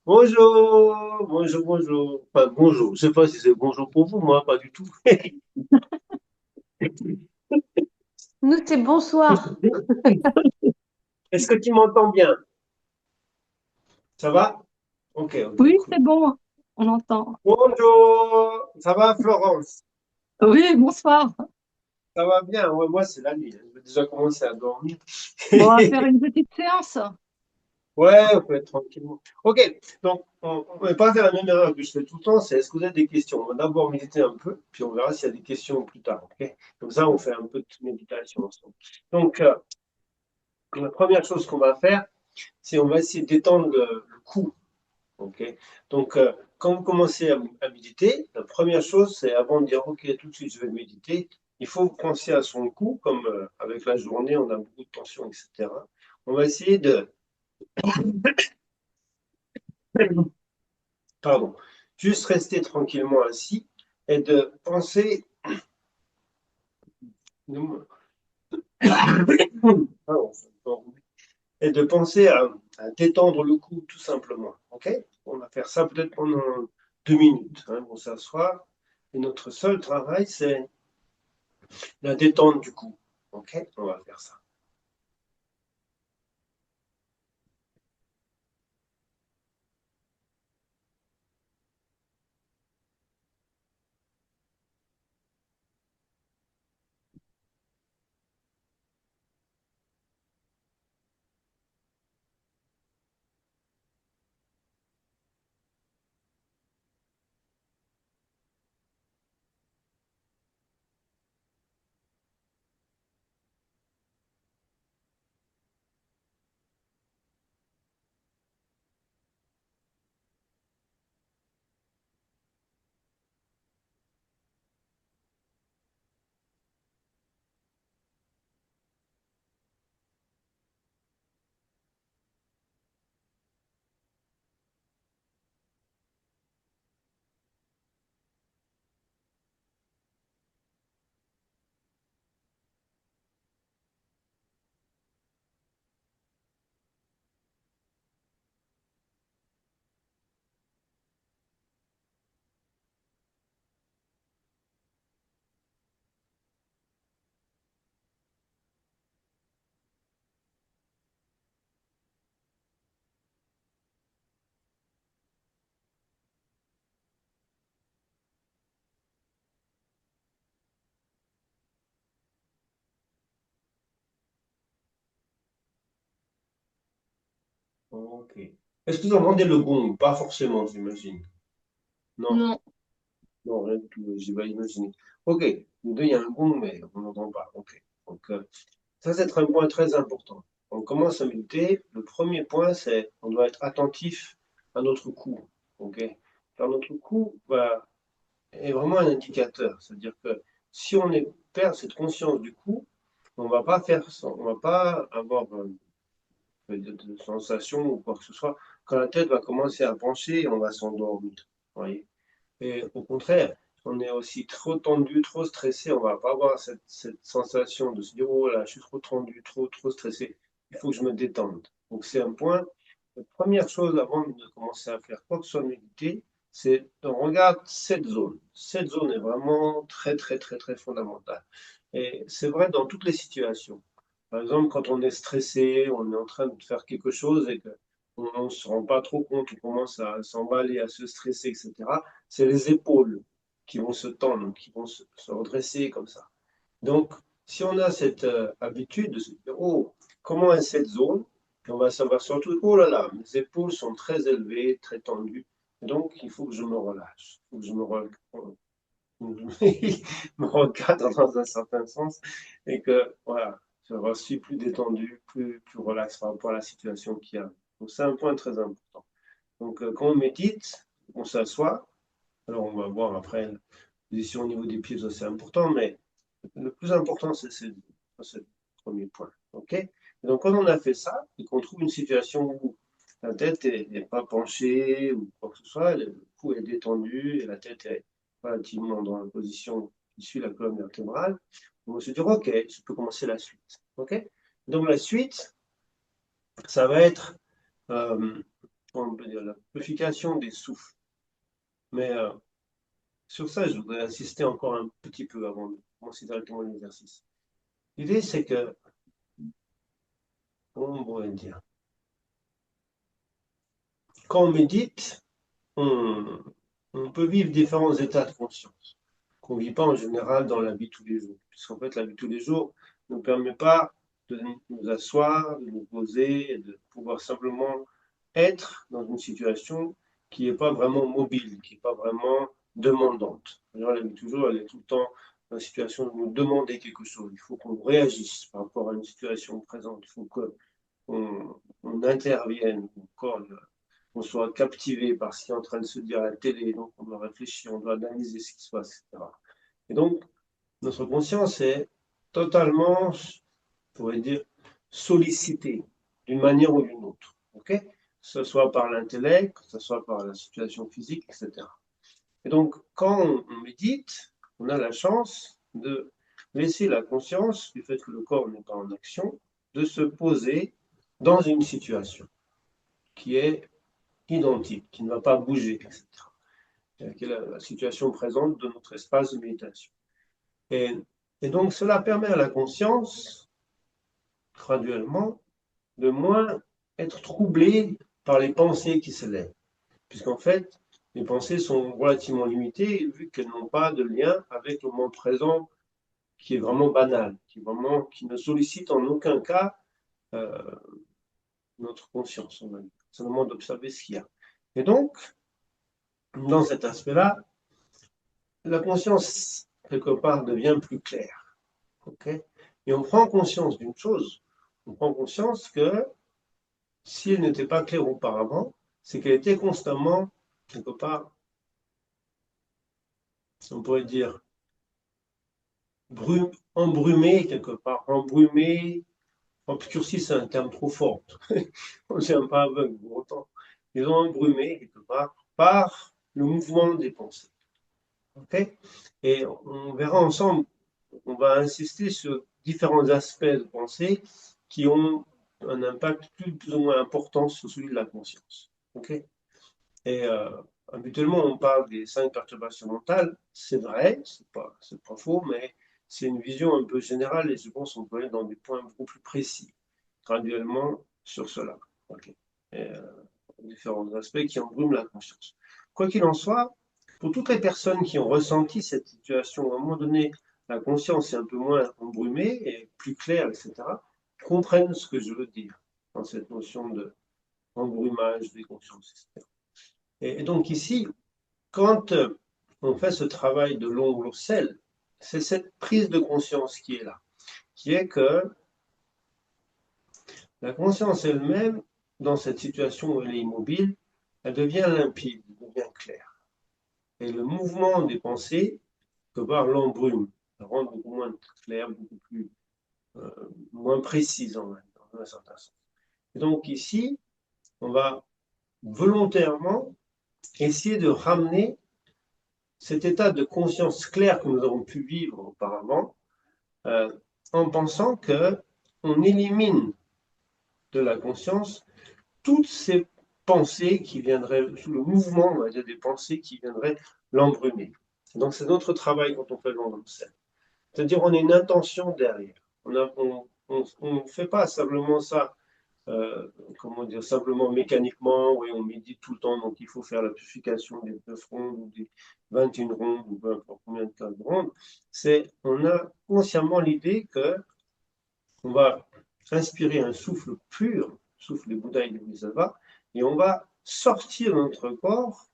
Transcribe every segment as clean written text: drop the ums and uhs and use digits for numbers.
Bonjour, bonjour, bonjour. Enfin, bonjour. Je sais pas si c'est bonjour pour vous, moi, pas du tout. Nous, c'est bonsoir. Est-ce que tu m'entends bien? Ça va? Ok, ok, Oui, cool. c'est bon, on entend. Bonjour, ça va, Florence? Oui, bonsoir. Ça va bien? Ouais, moi, c'est la nuit, hein. Je vais déjà commencer à dormir. Bon, on va faire une petite séance. Ouais, on peut être tranquillement. Ok, donc on va pas faire la même erreur que je fais tout le temps, c'est est-ce que vous avez des questions? On va d'abord méditer un peu, puis on verra s'il y a des questions plus tard. Ok? Comme ça, on fait un peu de méditation ensemble. Donc, la première chose qu'on va faire, c'est on va essayer d'étendre le cou. Ok? Donc, quand vous commencez à méditer, la première chose, c'est avant de dire ok, tout de suite je vais méditer, il faut penser à son cou, comme avec la journée, on a beaucoup de tension, etc. On va essayer de, pardon, juste rester tranquillement assis et de penser, et de penser à détendre le cou tout simplement. Ok? On va faire ça peut-être pendant 2 minutes. Hein, on s'asseoir et notre seul travail, c'est la détente du cou. Ok? On va faire ça. Ok. Est-ce que vous entendez le gong? Pas forcément, j'imagine. Non, Non, non, rien du tout. J'y vais imaginer. Ok. Nous deux, il y a un gong, mais on n'entend pas. Ok. Donc, ça, c'est un point très important. On commence à méditer. Le premier point, c'est on doit être attentif à notre cou. Ok? Car notre cou est vraiment un indicateur. C'est-à-dire que si perd cette conscience du cou, on va pas avoir de sensation ou quoi que ce soit. Quand la tête va commencer à pencher, on va s'endormir. Voyez? Et au contraire, si on est aussi trop tendu, trop stressé, on va pas avoir cette sensation de se dire, oh là, je suis trop tendu, trop stressé. Il faut que je me détende. Donc c'est un point. La première chose avant de commencer à faire quoi que ce soit méditer, c'est on regarde cette zone. Cette zone est vraiment très fondamentale. Et c'est vrai dans toutes les situations. Par exemple, quand on est stressé, on est en train de faire quelque chose et qu'on ne se rend pas trop compte, on commence à s'emballer, à se stresser, etc. C'est les épaules qui vont se tendre, qui vont se redresser comme ça. Donc, si on a cette habitude de se dire, oh, comment est cette zone? Et on va savoir surtout, oh là là, mes épaules sont très élevées, très tendues. Et donc, il faut que je me relâche. Il faut que je me recadre dans un certain sens et que, voilà, je suis plus détendu, plus relax par rapport à la situation qu'il y a. Donc, c'est un point très important. Donc, quand on médite, on s'assoit. Alors, on va voir après la position au niveau des pieds, ça c'est important, mais le plus important, c'est le premier point. OK? Et donc, quand on a fait ça et qu'on trouve une situation où la tête n'est pas penchée ou quoi que ce soit, le cou est détendu et la tête est relativement dans la position qui suit la colonne vertébrale, on va se dire, OK, je peux commencer la suite. OK? Donc, la suite, ça va être on peut dire, la purification des souffles. Mais sur ça, je voudrais insister encore un petit peu avant de commencer directement l'exercice. L'idée, c'est que, comment on pourrait dire, quand on médite, on, on peut vivre différents états de conscience qu'on ne vit pas en général dans la vie de tous les jours. Puisqu'en fait, la vie de tous les jours ne nous permet pas de nous asseoir, de nous poser, et de pouvoir simplement être dans une situation qui n'est pas vraiment mobile, qui n'est pas vraiment demandante. Alors, la vie de toujours, elle est tout le temps dans la situation de nous demander quelque chose. Il faut qu'on réagisse par rapport à une situation présente. Il faut qu'on intervienne, qu'on soit captivé par ce qui est en train de se dire à la télé. Donc, on doit réfléchir, on doit analyser ce qui se passe, etc. Et donc, notre conscience est totalement, on pourrait dire, sollicitée d'une manière ou d'une autre. Ok? Que ce soit par l'intellect, que ce soit par la situation physique, etc. Et donc, quand on médite, on a la chance de laisser la conscience du fait que le corps n'est pas en action, de se poser dans une situation qui est identique, qui ne va pas bouger, etc. Qui est la situation présente de notre espace de méditation. Et, et donc, cela permet à la conscience, graduellement, de moins être troublée par les pensées qui s'élèvent. Puisqu'en fait, les pensées sont relativement limitées, vu qu'elles n'ont pas de lien avec le moment présent qui est vraiment banal, qui ne sollicite en aucun cas euh, notre conscience. On a simplement d'observer ce qu'il y a. Et donc, dans cet aspect-là, la conscience, quelque part, devient plus claire. Okay. Et on prend conscience d'une chose, on prend conscience que si elle n'était pas claire auparavant, c'est qu'elle était constamment, quelque part, on pourrait dire, embrumée, quelque part, embrumée, obscurcie, c'est un terme trop fort. On ne tient pas aveugle pour autant. Ils ont embrumé, quelque part, par le mouvement des pensées. Okay. Et on verra ensemble, on va insister sur différents aspects de pensée qui ont un impact plus ou moins important sur celui de la conscience. Okay. Et habituellement, on parle des 5 perturbations mentales. C'est vrai, c'est pas faux, mais c'est une vision un peu générale et je pense qu'on peut aller dans des points beaucoup plus précis, graduellement, sur cela. Okay. Et, différents aspects qui embrument la conscience. Quoi qu'il en soit, pour toutes les personnes qui ont ressenti cette situation, à un moment donné, la conscience est un peu moins embrumée et plus claire, etc., comprennent ce que je veux dire dans cette notion d'embrumage des consciences, etc. Et donc ici, quand on fait ce travail de l'ombre au sel, c'est cette prise de conscience qui est là, qui est que la conscience elle-même, dans cette situation où elle est immobile, elle devient limpide, elle devient claire. Et le mouvement des pensées, que voir l'embrume, la rend beaucoup moins claire, beaucoup plus, moins précise dans un certain sens. Et donc ici, on va volontairement essayer de ramener cet état de conscience claire que nous avons pu vivre auparavant, en pensant que on élimine de la conscience toutes ces pensées qui viendraient, sous le mouvement, on va dire, des pensées qui viendraient l'embrumer. Donc c'est notre travail quand on fait l'ombre. C'est-à-dire on a une intention derrière. On ne fait pas simplement ça, comment dire, simplement mécaniquement, oui, on médite tout le temps, donc il faut faire la purification des 9 rondes ou des 21 rondes ou peu importe combien de cas de rondes. On a consciemment l'idée que on va inspirer un souffle pur, souffle des Bouddha et des Bodhisattvas, et on va sortir de notre corps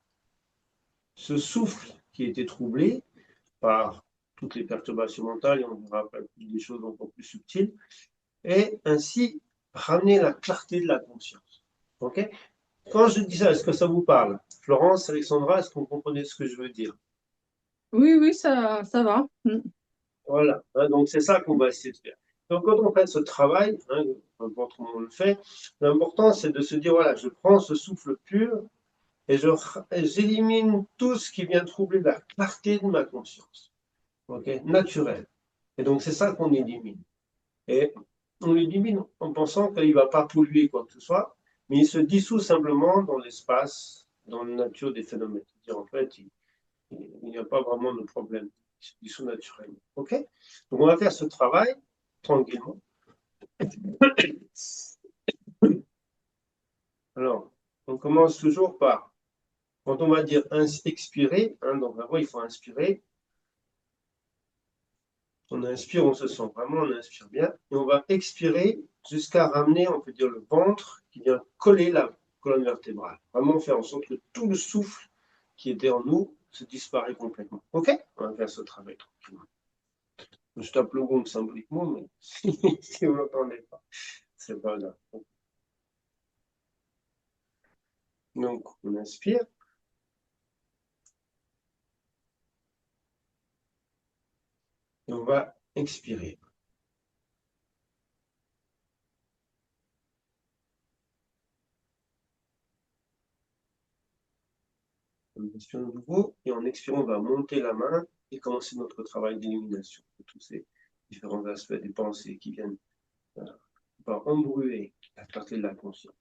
ce souffle qui a été troublé par toutes les perturbations mentales, et on verra des choses encore plus subtiles, et ainsi ramener la clarté de la conscience. Ok. Quand je dis ça, est-ce que ça vous parle? Florence, Alexandra, est-ce que vous comprenez ce que je veux dire? Oui, oui, ça va. Voilà, hein, donc c'est ça qu'on va essayer de faire. Donc quand on fait ce travail, hein, peu importe comment on le fait, l'important c'est de se dire, voilà, je prends ce souffle pur et j'élimine tout ce qui vient troubler la clarté de ma conscience, ok, naturelle. Et donc c'est ça qu'on élimine. Et on l'élimine en pensant qu'il ne va pas polluer quoi que ce soit, mais il se dissout simplement dans l'espace, dans la nature des phénomènes. C'est-à-dire, en fait, il n'y a pas vraiment de problème. Il se dissout naturellement. OK? Donc, on va faire ce travail tranquillement. Alors, on commence toujours par, quand on va dire expirer, hein, donc d'abord il faut inspirer. On inspire, on se sent vraiment, on inspire bien. Et on va expirer jusqu'à ramener, on peut dire, le ventre qui vient coller la colonne vertébrale. Vraiment faire en sorte que tout le souffle qui était en nous se disparaît complètement. OK? On va faire ce travail tranquillement. Je tape le gong symboliquement, mais si vous n'entendez pas, c'est pas grave. Donc, on inspire et on va expirer. On inspire de nouveau et en expirant, on va monter la main et commencer notre travail d'élimination de tous ces différents aspects des pensées qui viennent par embrouiller la clarté de la conscience.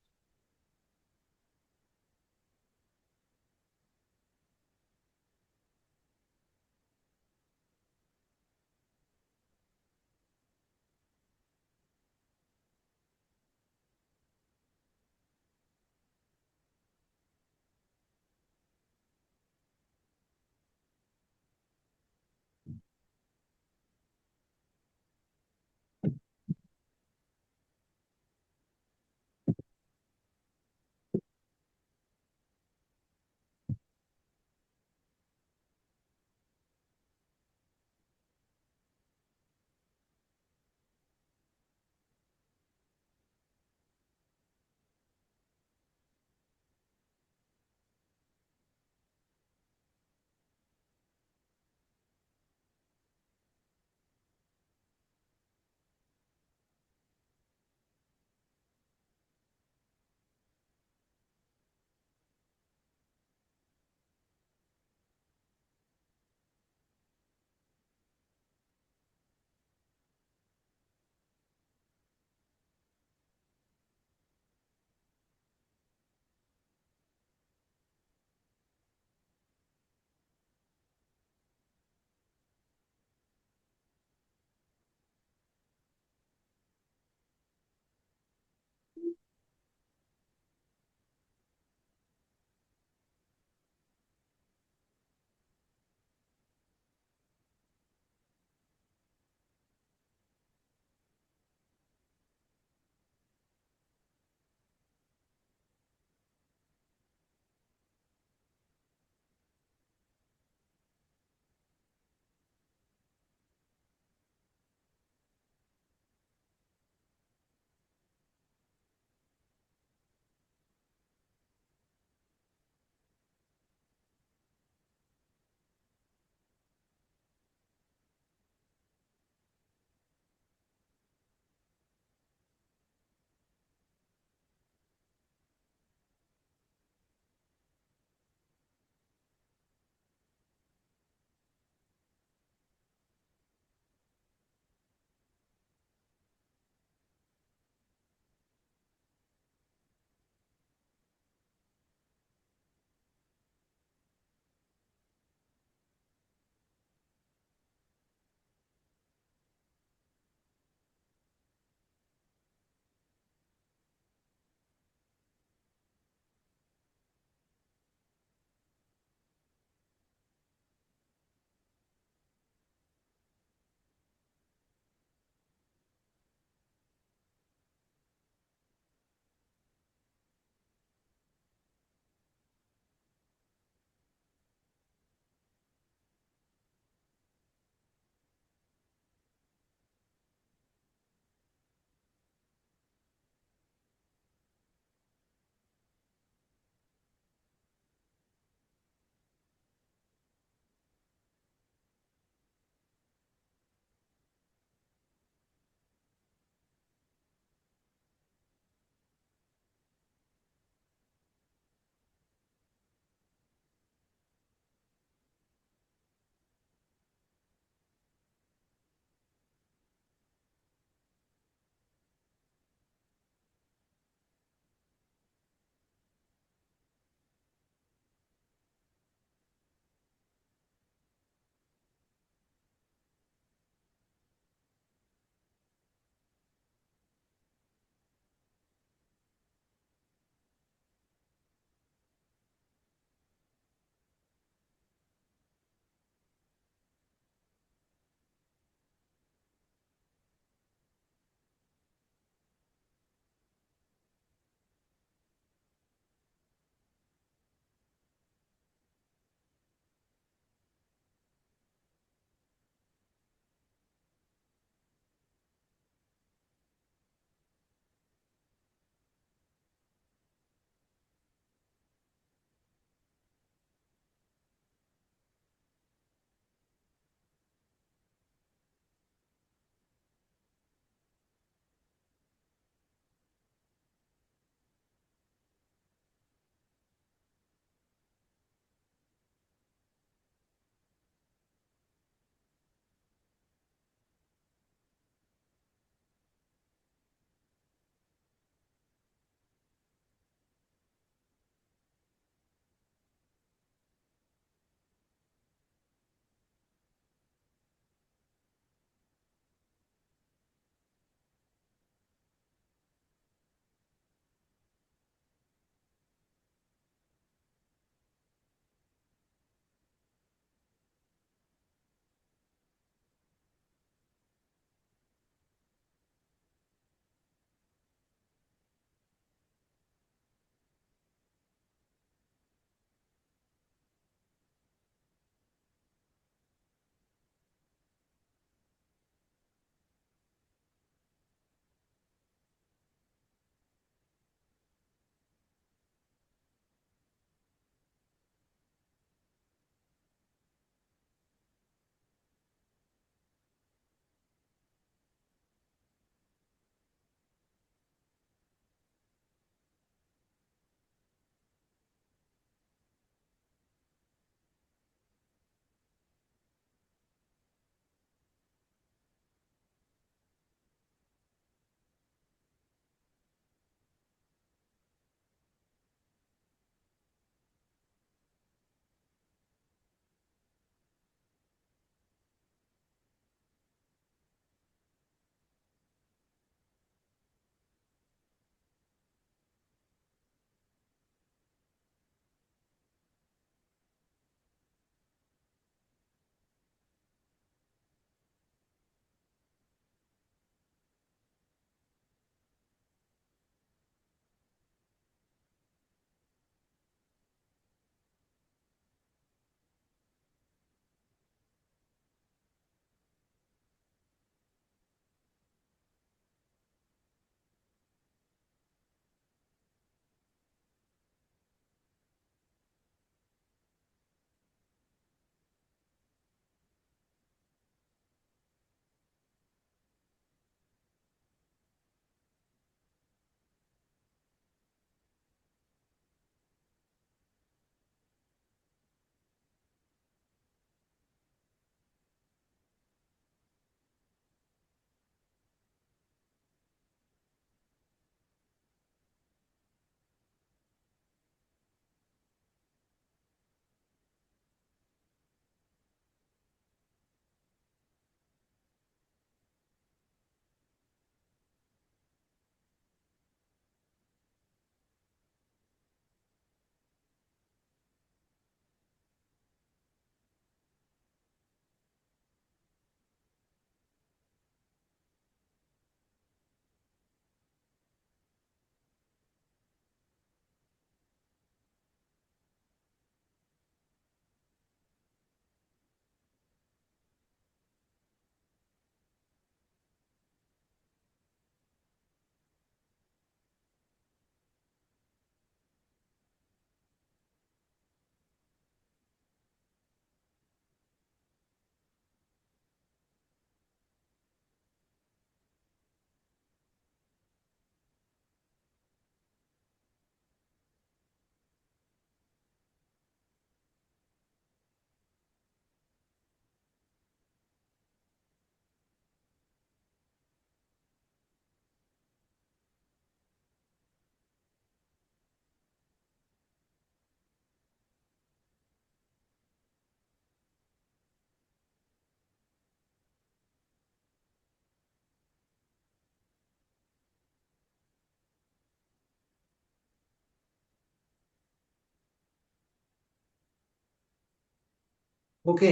Ok.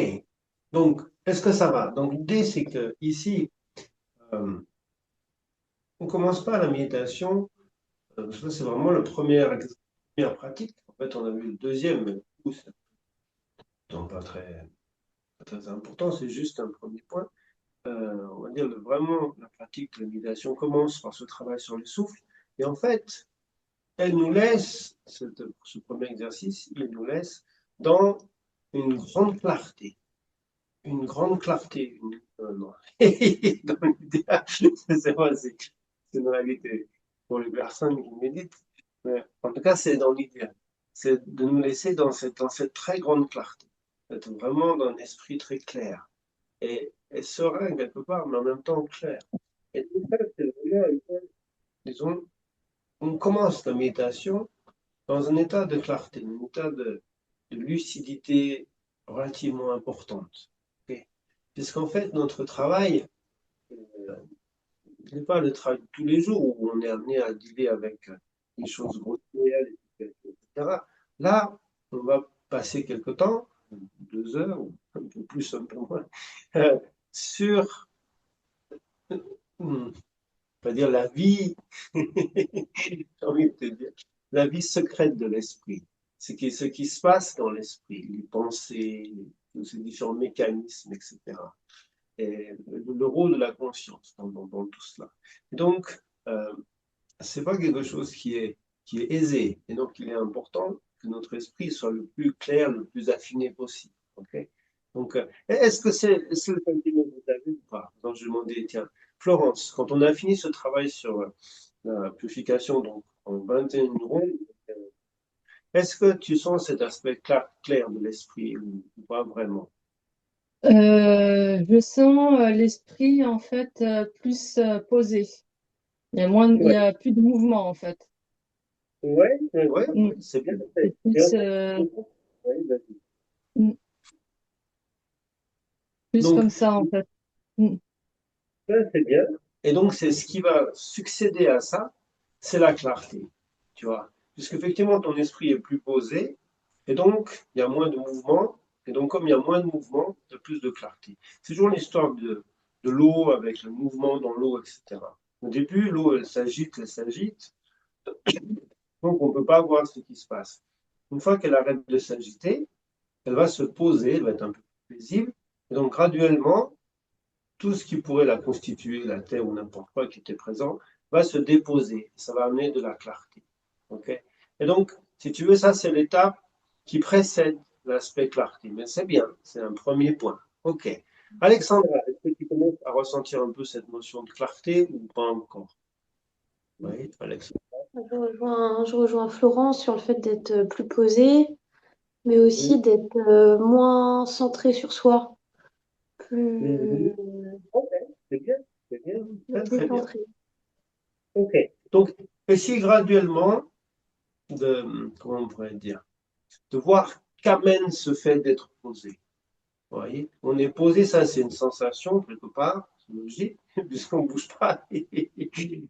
Donc, est-ce que ça va? Donc, l'idée, c'est que ici, euh, on commence pas la méditation. Ça, c'est vraiment première pratique. En fait, on a vu le deuxième, mais du coup, c'est donc pas très important. C'est juste un premier point. On va dire vraiment la pratique de la méditation commence par ce travail sur le souffle. Et en fait, elle nous laisse, ce premier exercice, il nous laisse dans une grande clarté. Une grande clarté. Non. Dans l'idéal, c'est pas, c'est une réalité pour les personnes qui méditent. Mais en tout cas, c'est dans l'idéal. C'est de nous laisser dans cette très grande clarté. D'être vraiment dans un esprit très clair. Et serein quelque part, mais en même temps clair. Et tout ça, c'est vraiment, disons, on commence la méditation dans un état de clarté, un état de lucidité relativement importante. Ok. Puisqu'en fait, notre travail euh, n'est pas le travail de tous les jours où on est amené à dealer avec des choses grossières, etc. Là, on va passer quelque temps, 2 heures, ou un peu plus, un peu moins, sur, on va dire, la vie, j'ai envie de te dire, la vie secrète de l'esprit. Ce qui se passe dans l'esprit, les pensées, tous ces différents mécanismes, etc. Et le rôle de la conscience dans tout cela. Donc, euh, c'est pas quelque chose qui est aisé. Et donc, il est important que notre esprit soit le plus clair, le plus affiné possible. Okay. Donc, est-ce que c'est le sentiment que vous avez ou pas? Donc, je demandais, tiens, Florence, quand on a fini ce travail sur la purification, donc en 21 rondes, euh, est-ce que tu sens cet aspect clair de l'esprit ou pas vraiment? Je sens l'esprit en fait plus posé. Il y Ouais, a plus de mouvement en fait. ouais, Mm. c'est bien C'est fait. Et plus, ouais, vas-y. mm, plus Donc, comme ça en fait. Mm. ça, c'est bien. Et donc, c'est ce qui va succéder à ça, c'est la clarté, tu vois. Puisqu'effectivement, ton esprit est plus posé, et donc, il y a moins de mouvement, et donc, comme il y a moins de mouvement, il y a plus de clarté. C'est toujours l'histoire de l'eau avec le mouvement dans l'eau, etc. Au début, l'eau, elle s'agite, donc on ne peut pas voir ce qui se passe. Une fois qu'elle arrête de s'agiter, elle va se poser, elle va être un peu plus paisible, et donc graduellement, tout ce qui pourrait la constituer, la terre ou n'importe quoi qui était présent, va se déposer. Ça va amener de la clarté. Okay. Et donc, si tu veux, ça, c'est l'étape qui précède l'aspect clarté. Mais c'est bien, c'est un premier point. OK. Alexandra, est-ce que tu commences à ressentir un peu cette notion de clarté ou pas encore? Oui, Alexandra. Je rejoins Florence sur le fait d'être plus posé, mais aussi Mhm. d'être moins centré sur soi, plus Mhm. OK, c'est bien, très très bien. décentré. OK. Donc, essaye graduellement comment on pourrait dire, de voir qu'amène ce fait d'être posé. Vous voyez, on est posé, ça c'est une sensation quelque part, c'est logique, puisqu'on ne bouge pas.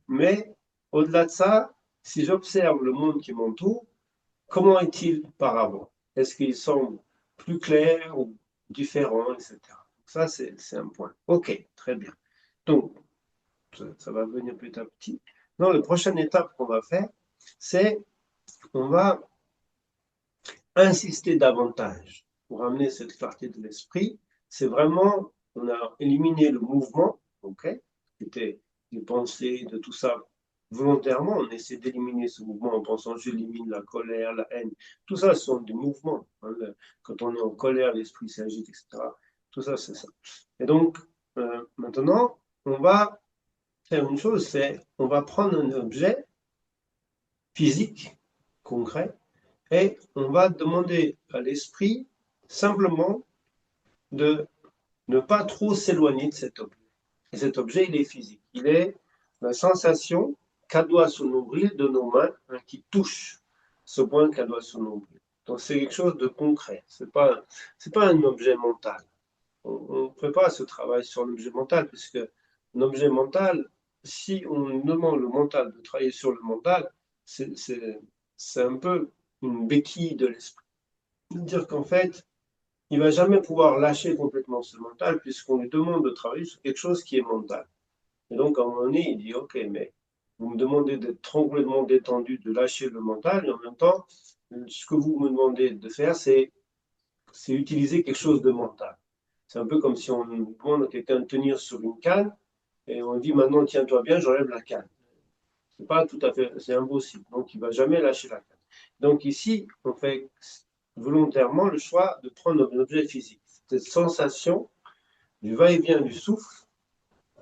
Mais au-delà de ça, si j'observe le monde qui m'entoure, comment est-il par avant? Est-ce qu'il semble plus clair ou différent, etc. Ça, c'est un point. OK, très bien. Donc, ça va venir petit à petit. Non, la prochaine étape qu'on va faire, c'est on va insister davantage pour amener cette clarté de l'esprit, c'est vraiment, on a éliminé le mouvement, ok, qui était des pensées, de tout ça, volontairement, on essaie d'éliminer ce mouvement en pensant j'élimine la colère, la haine, tout ça ce sont des mouvements. Hein, quand on est en colère, l'esprit s'agite, etc. Tout ça, c'est ça. Et donc, maintenant, on va faire une chose, c'est on va prendre un objet physique, concret, et on va demander à l'esprit simplement de ne pas trop s'éloigner de cet objet. Et cet objet, il est physique. Il est la sensation cadeau son nombril de nos mains hein, qui touche ce point cadeau son nombril. Donc c'est quelque chose de concret. C'est pas un objet mental. On ne fait pas ce travail sur l'objet mental puisque un objet mental, si on demande le mental de travailler sur le mental, c'est un peu une béquille de l'esprit. Dire qu'en fait, il va jamais pouvoir lâcher complètement ce mental puisqu'on lui demande de travailler sur quelque chose qui est mental. Et donc, à un moment donné, il dit, OK, mais vous me demandez d'être complètement détendu, de lâcher le mental, et en même temps, ce que vous me demandez de faire, c'est utiliser quelque chose de mental. C'est un peu comme si on demande à quelqu'un de tenir sur une canne, et on dit maintenant, tiens-toi bien, j'enlève la canne. C'est pas tout à fait, c'est impossible. Donc, il va jamais lâcher la canne. Donc, ici, on fait volontairement le choix de prendre un objet physique. Cette sensation du va-et-vient du souffle,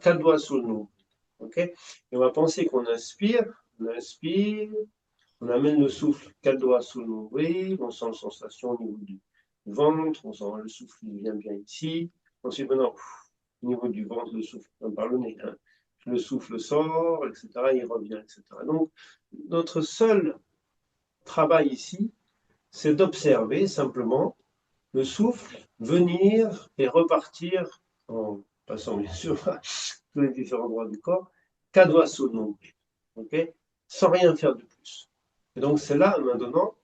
4 doigts sous le nombril. OK? Et on va penser qu'on inspire, on amène le souffle 4 doigts sous le nombril, on sent la sensation au niveau du ventre, on sent le souffle, il vient bien ici. Ensuite, maintenant, au niveau du ventre, le souffle par le nez, hein. Le souffle sort, etc., il revient, etc. Donc, notre seul travail ici, c'est d'observer simplement le souffle venir et repartir, en passant bien sûr à tous les différents endroits du corps, 4 doigts sous le nombril, ok, sans rien faire de plus. Et donc c'est là maintenant,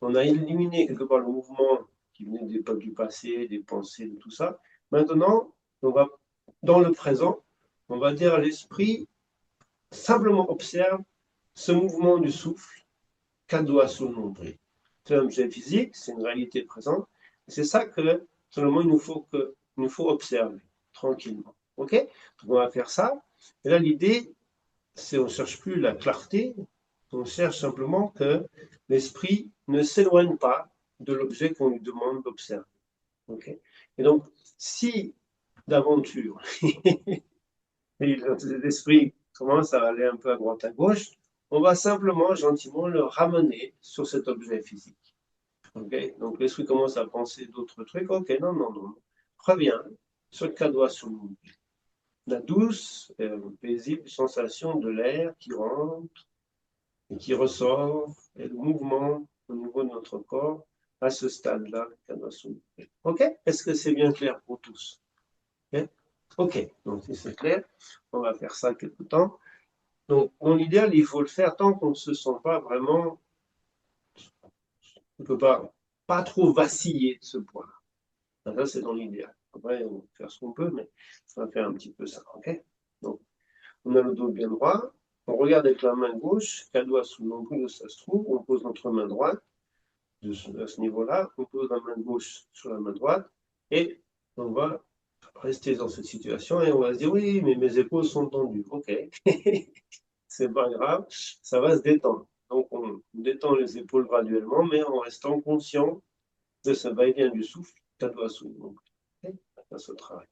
on a éliminé quelque part le mouvement qui venait du passé, des pensées, de tout ça. Maintenant, on va dans le présent, on va dire à l'esprit, simplement observe ce mouvement du souffle, 4 doigts sous le nombril. C'est un objet physique, c'est une réalité présente. C'est ça que, seulement, il nous faut observer tranquillement. OK? Donc, on va faire ça. Et là, l'idée, c'est on ne cherche plus la clarté, on cherche simplement que l'esprit ne s'éloigne pas de l'objet qu'on lui demande d'observer. OK? Et donc, si d'aventure, l'esprit commence à aller un peu à droite à gauche, on va simplement gentiment le ramener sur cet objet physique. Okay, donc l'esprit commence à penser d'autres trucs. Ok, non, non, non. Reviens sur le 4 doigts sur le nombril. La douce, paisible sensation de l'air qui rentre et qui ressort, et le mouvement au niveau de notre corps à ce stade-là, le 4 doigts sur le nombril. Ok? Est-ce que c'est bien clair pour tous? Ok, ok, donc si c'est clair, on va faire ça quelque temps. Donc, dans l'idéal, il faut le faire tant qu'on ne se sent pas vraiment, on ne peut pas trop vaciller de ce point-là. Ça, c'est dans l'idéal. Après, on va faire ce qu'on peut, mais on va faire un petit peu ça. Ok? Donc, on a le dos bien droit. On regarde avec la main gauche, 4 doigts sous le nombril où ça se trouve. On pose notre main droite à ce niveau-là. On pose la main gauche sur la main droite. Et on va rester dans cette situation et on va se dire oui, mais mes épaules sont tendues. Ok, c'est pas grave, ça va se détendre. Donc on détend les épaules graduellement, mais en restant conscient de ce va-et-vient du souffle, 4 doigts sous le nombril. Okay, ça se travaille.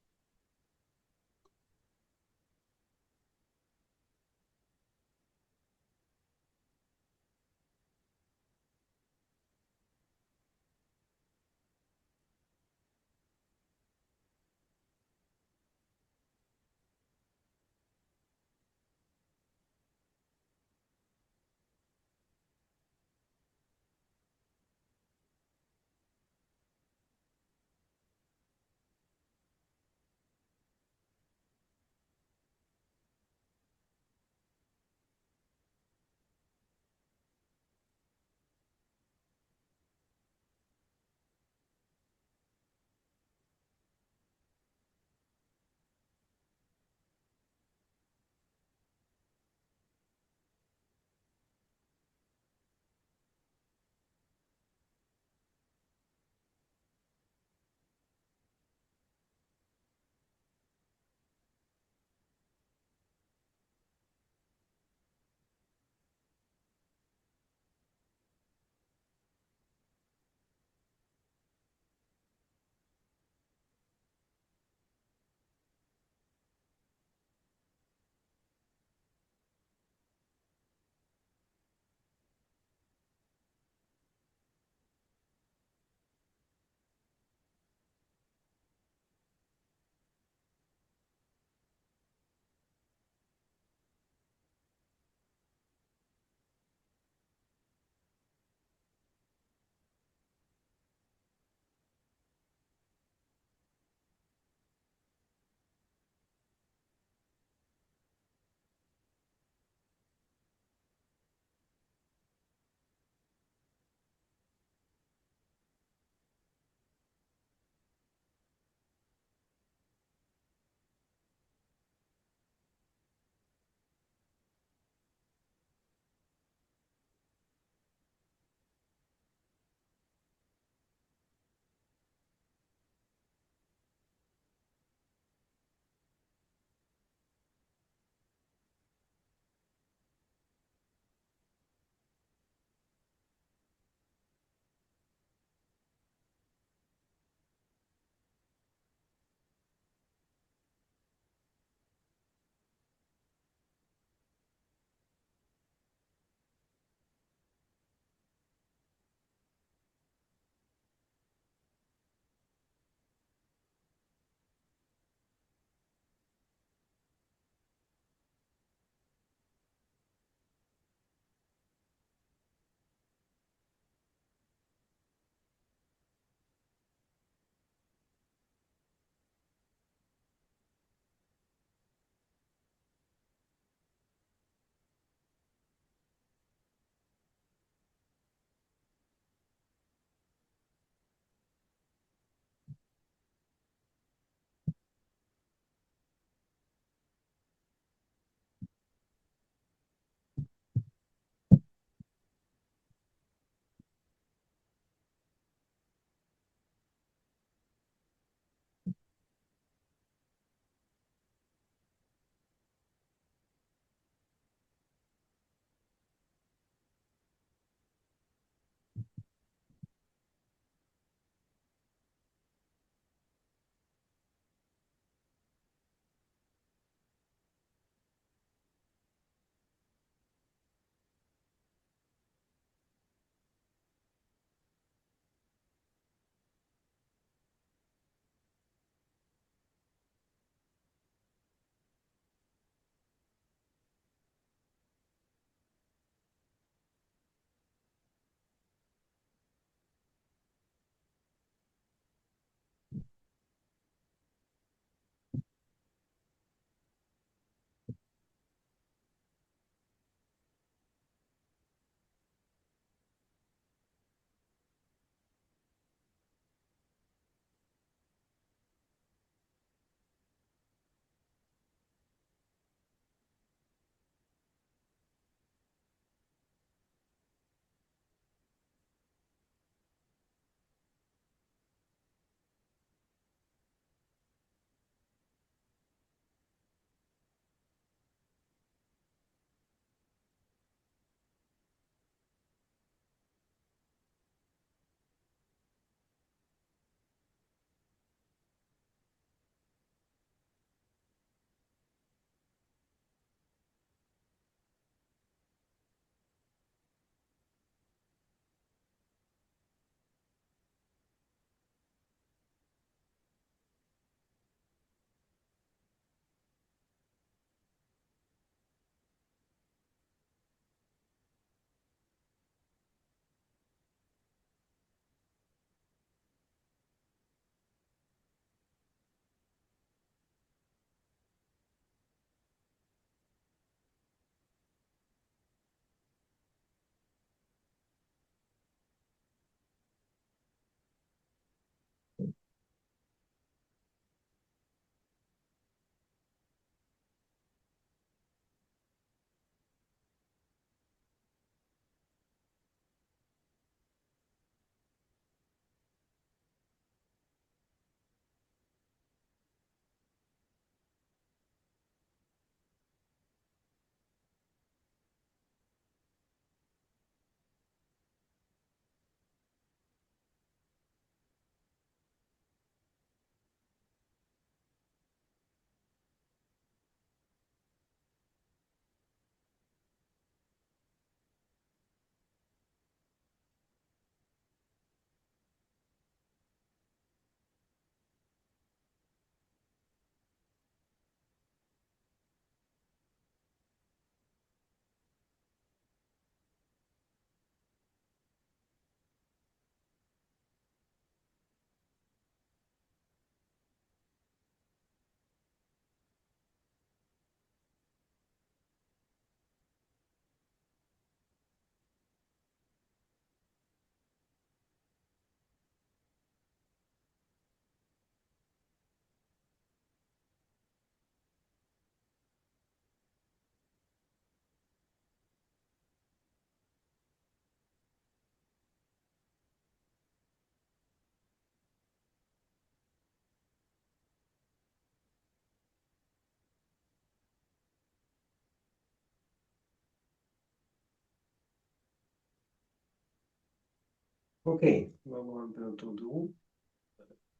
Ok, on va voir un peu autour de vous.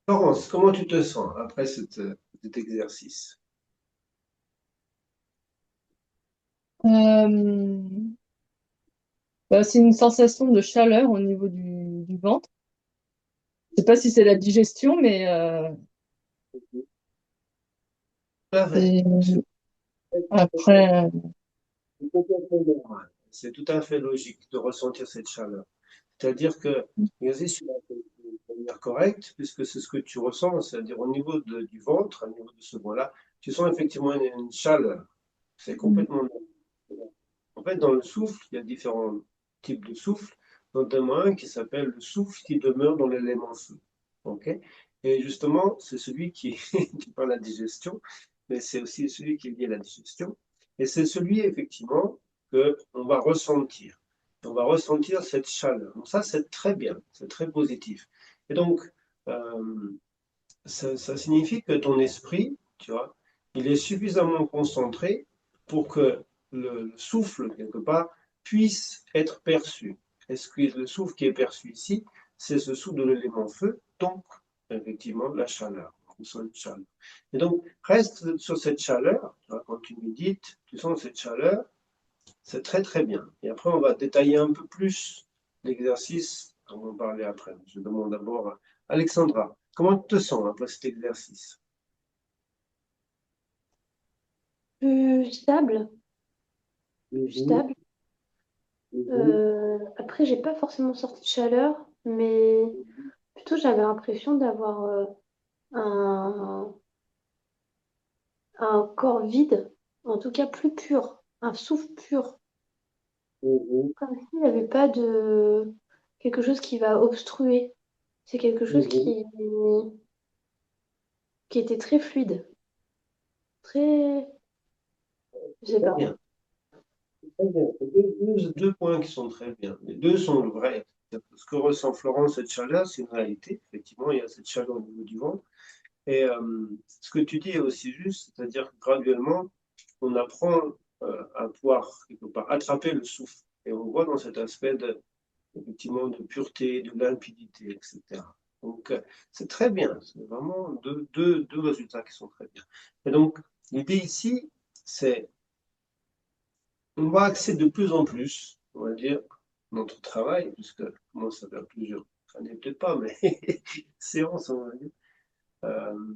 Florence, comment tu te sens après cet exercice? Euh, c'est une sensation de chaleur au niveau du ventre. Je sais pas si c'est la digestion, mais Tout à fait. c'est C'est après. complètement normal. C'est tout à fait logique de ressentir cette chaleur. C'est-à-dire que l'exercice tu l'as fait de manière correcte, puisque c'est ce que tu ressens, c'est-à-dire au niveau du ventre, au niveau de ce point-là, tu sens effectivement une chaleur. C'est complètement normal. En fait, dans le souffle, il y a différents types de souffle, notamment un qui s'appelle le souffle qui demeure dans l'élément feu. Ok? Et justement, c'est celui qui, qui parle de la digestion, mais c'est aussi celui qui est lié à la digestion. Et c'est celui, effectivement, que on va ressentir. On va ressentir cette chaleur. Donc ça, c'est très bien, c'est très positif. Et donc, euh, ça signifie que ton esprit, tu vois, il est suffisamment concentré pour que le souffle, quelque part, puisse être perçu. Est-ce que le souffle qui est perçu ici, c'est ce souffle de l'élément feu, donc effectivement la chaleur. On sent une chaleur. Et donc, reste sur cette chaleur, tu vois, quand tu médites, tu sens cette chaleur, c'est très très bien. Et après, on va détailler un peu plus l'exercice, on va en parler après. Je demande d'abord à Alexandra, comment tu te sens après cet exercice? Plus stable, plus Mhm, stable. mhm, Après, j'ai pas forcément sorti de chaleur, mais plutôt j'avais l'impression d'avoir un, un corps vide, en tout cas plus pur, un souffle pur, mhm, comme s'il n'y avait pas de quelque chose qui va obstruer. C'est quelque chose mhm. qui était très fluide, très, je sais Très pas. bien, très bien. Deux points qui sont très bien. Les deux sont vrais. Ce que ressent Florence, cette chaleur, c'est une réalité. Effectivement, il y a cette chaleur au niveau du ventre. Et ce que tu dis est aussi juste, c'est-à-dire que graduellement, on apprend à pouvoir quelque part attraper le souffle. Et on voit dans cet aspect effectivement de pureté, de limpidité, etc. Donc c'est très bien, c'est vraiment deux résultats qui sont très bien. Et donc l'idée ici, c'est on va axer de plus en plus, on va dire, notre travail, puisque moi ça fait plusieurs années, peut-être pas, mais séances, on va dire, euh,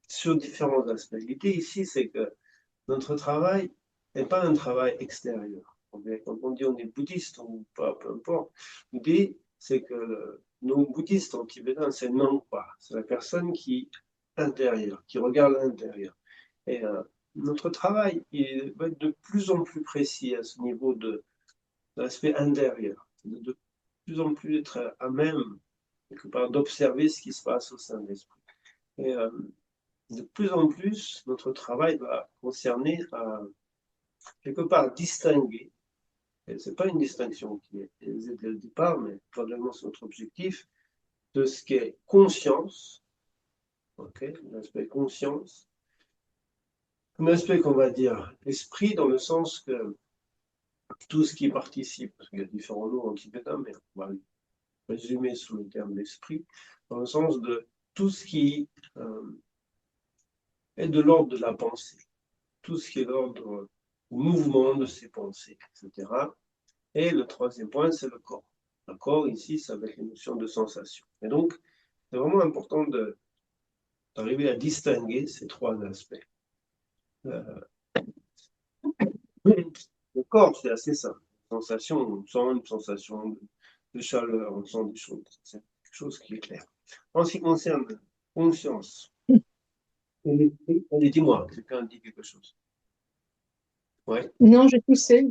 sur différents aspects. L'idée ici, c'est que notre travail n'est pas un travail extérieur. Quand on dit on est bouddhiste ou pas, peu importe, l'idée, c'est que nos bouddhistes en tibétain, c'est Nangpa, c'est la personne qui est intérieure, qui regarde l'intérieur. Et notre travail il va être de plus en plus précis à ce niveau de l'aspect intérieur, de plus en plus être à même, quelque part, d'observer ce qui se passe au sein de l'esprit. Et de plus en plus, notre travail va concerner quelque part distinguer, et ce n'est pas une distinction qui est aisée dès le départ, mais probablement c'est notre objectif, de ce qu'est conscience, ok, l'aspect conscience, un aspect qu'on va dire esprit dans le sens que tout ce qui participe, parce qu'il y a différents noms en tibétain, mais on va résumer sous le terme d'esprit, dans le sens de tout ce qui est de l'ordre de la pensée, tout ce qui est l'ordre du mouvement de ses pensées, etc. Et le troisième point, c'est le corps. Le corps, ici, ça va être les notions de sensation. Et donc, c'est vraiment important d'arriver à distinguer ces trois aspects. Euh, le corps, c'est assez simple. Sensation, on sent une sensation de chaleur, on sent des choses. C'est quelque chose qui est clair. En ce qui concerne conscience et l'esprit, allez, dis-moi, quelqu'un dit quelque chose. Ouais. Non, j'ai toussé.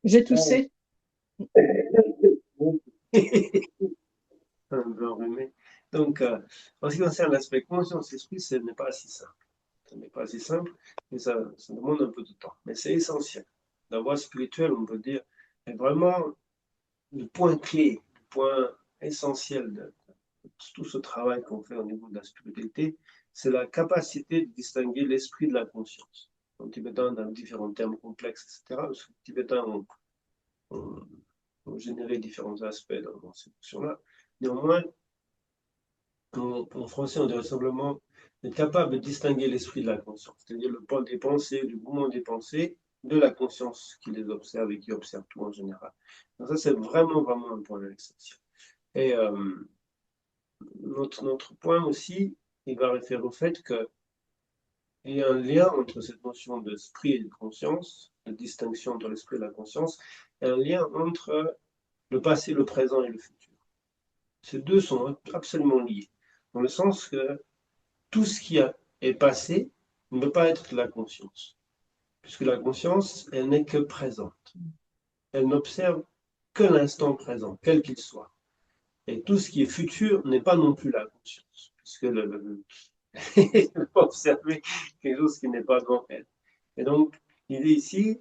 J'ai toussé. Un peu enrhumé. Donc, en ce qui concerne l'aspect conscience-esprit, ce n'est pas si simple. Ce n'est pas si simple et ça demande un peu de temps. Mais c'est essentiel. La voie spirituelle, on peut dire, est vraiment le point clé, le point essentiel de tout ce travail qu'on fait au niveau de la spiritualité, c'est la capacité de distinguer l'esprit de la conscience. En tibétain, dans différents termes complexes, etc. Parce que tibétain, on générer différents aspects dans cette notion-là. Néanmoins, en français, on dirait simplement être capable de distinguer l'esprit de la conscience, c'est-à-dire le pôle des pensées, du mouvement des pensées, de la conscience qui les observe et qui observe tout en général. Donc ça, c'est vraiment, vraiment un point essentiel. Et notre point aussi, il va référer au fait qu'il y a un lien entre cette notion d'esprit et de conscience, de distinction entre l'esprit et la conscience, et un lien entre le passé, le présent et le futur. Ces deux sont absolument liés, dans le sens que tout ce qui est passé ne peut pas être de la conscience, puisque la conscience, elle n'est que présente. Elle n'observe que l'instant présent, quel qu'il soit. Et tout ce qui est futur n'est pas non plus la conscience, puisque elle ne peut pas observer quelque chose qui n'est pas devant elle. Et donc, l'idée ici,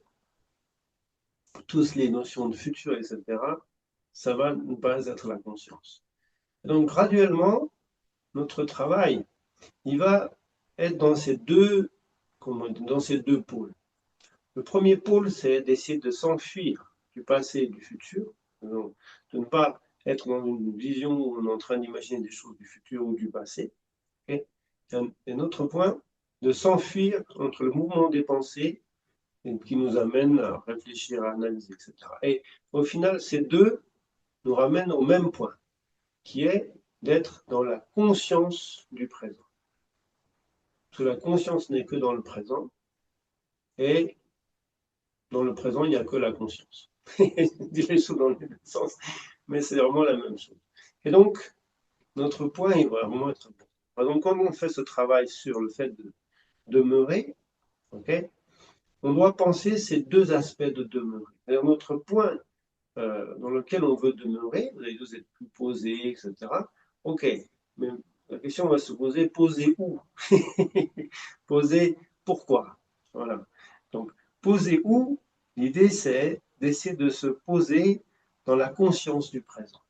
toutes les notions de futur, etc., ça va ne pas être la conscience. Et donc, graduellement, notre travail, il va être dans ces deux pôles. Le premier pôle, c'est d'essayer de s'enfuir du passé et du futur, de ne pas être dans une vision où on est en train d'imaginer des choses du futur ou du passé. Et un autre point, de s'enfuir entre le mouvement des pensées qui nous amène à réfléchir, à analyser, etc. Et au final, ces deux nous ramènent au même point, qui est d'être dans la conscience du présent. Parce que la conscience n'est que dans le présent, et dans le présent, il n'y a que la conscience. Je dis les choses dans le même sens, mais c'est vraiment la même chose. Et donc, notre point, il va vraiment être important. Donc, quand on fait ce travail sur le fait de demeurer, okay, on doit penser ces deux aspects de demeurer. Notre point dans lequel on veut demeurer, vous allez tous être plus posé, etc. Ok, mais la question va se poser, poser où? Poser pourquoi? Voilà. Donc, poser où? L'idée, c'est d'essayer de se poser dans la conscience du présent.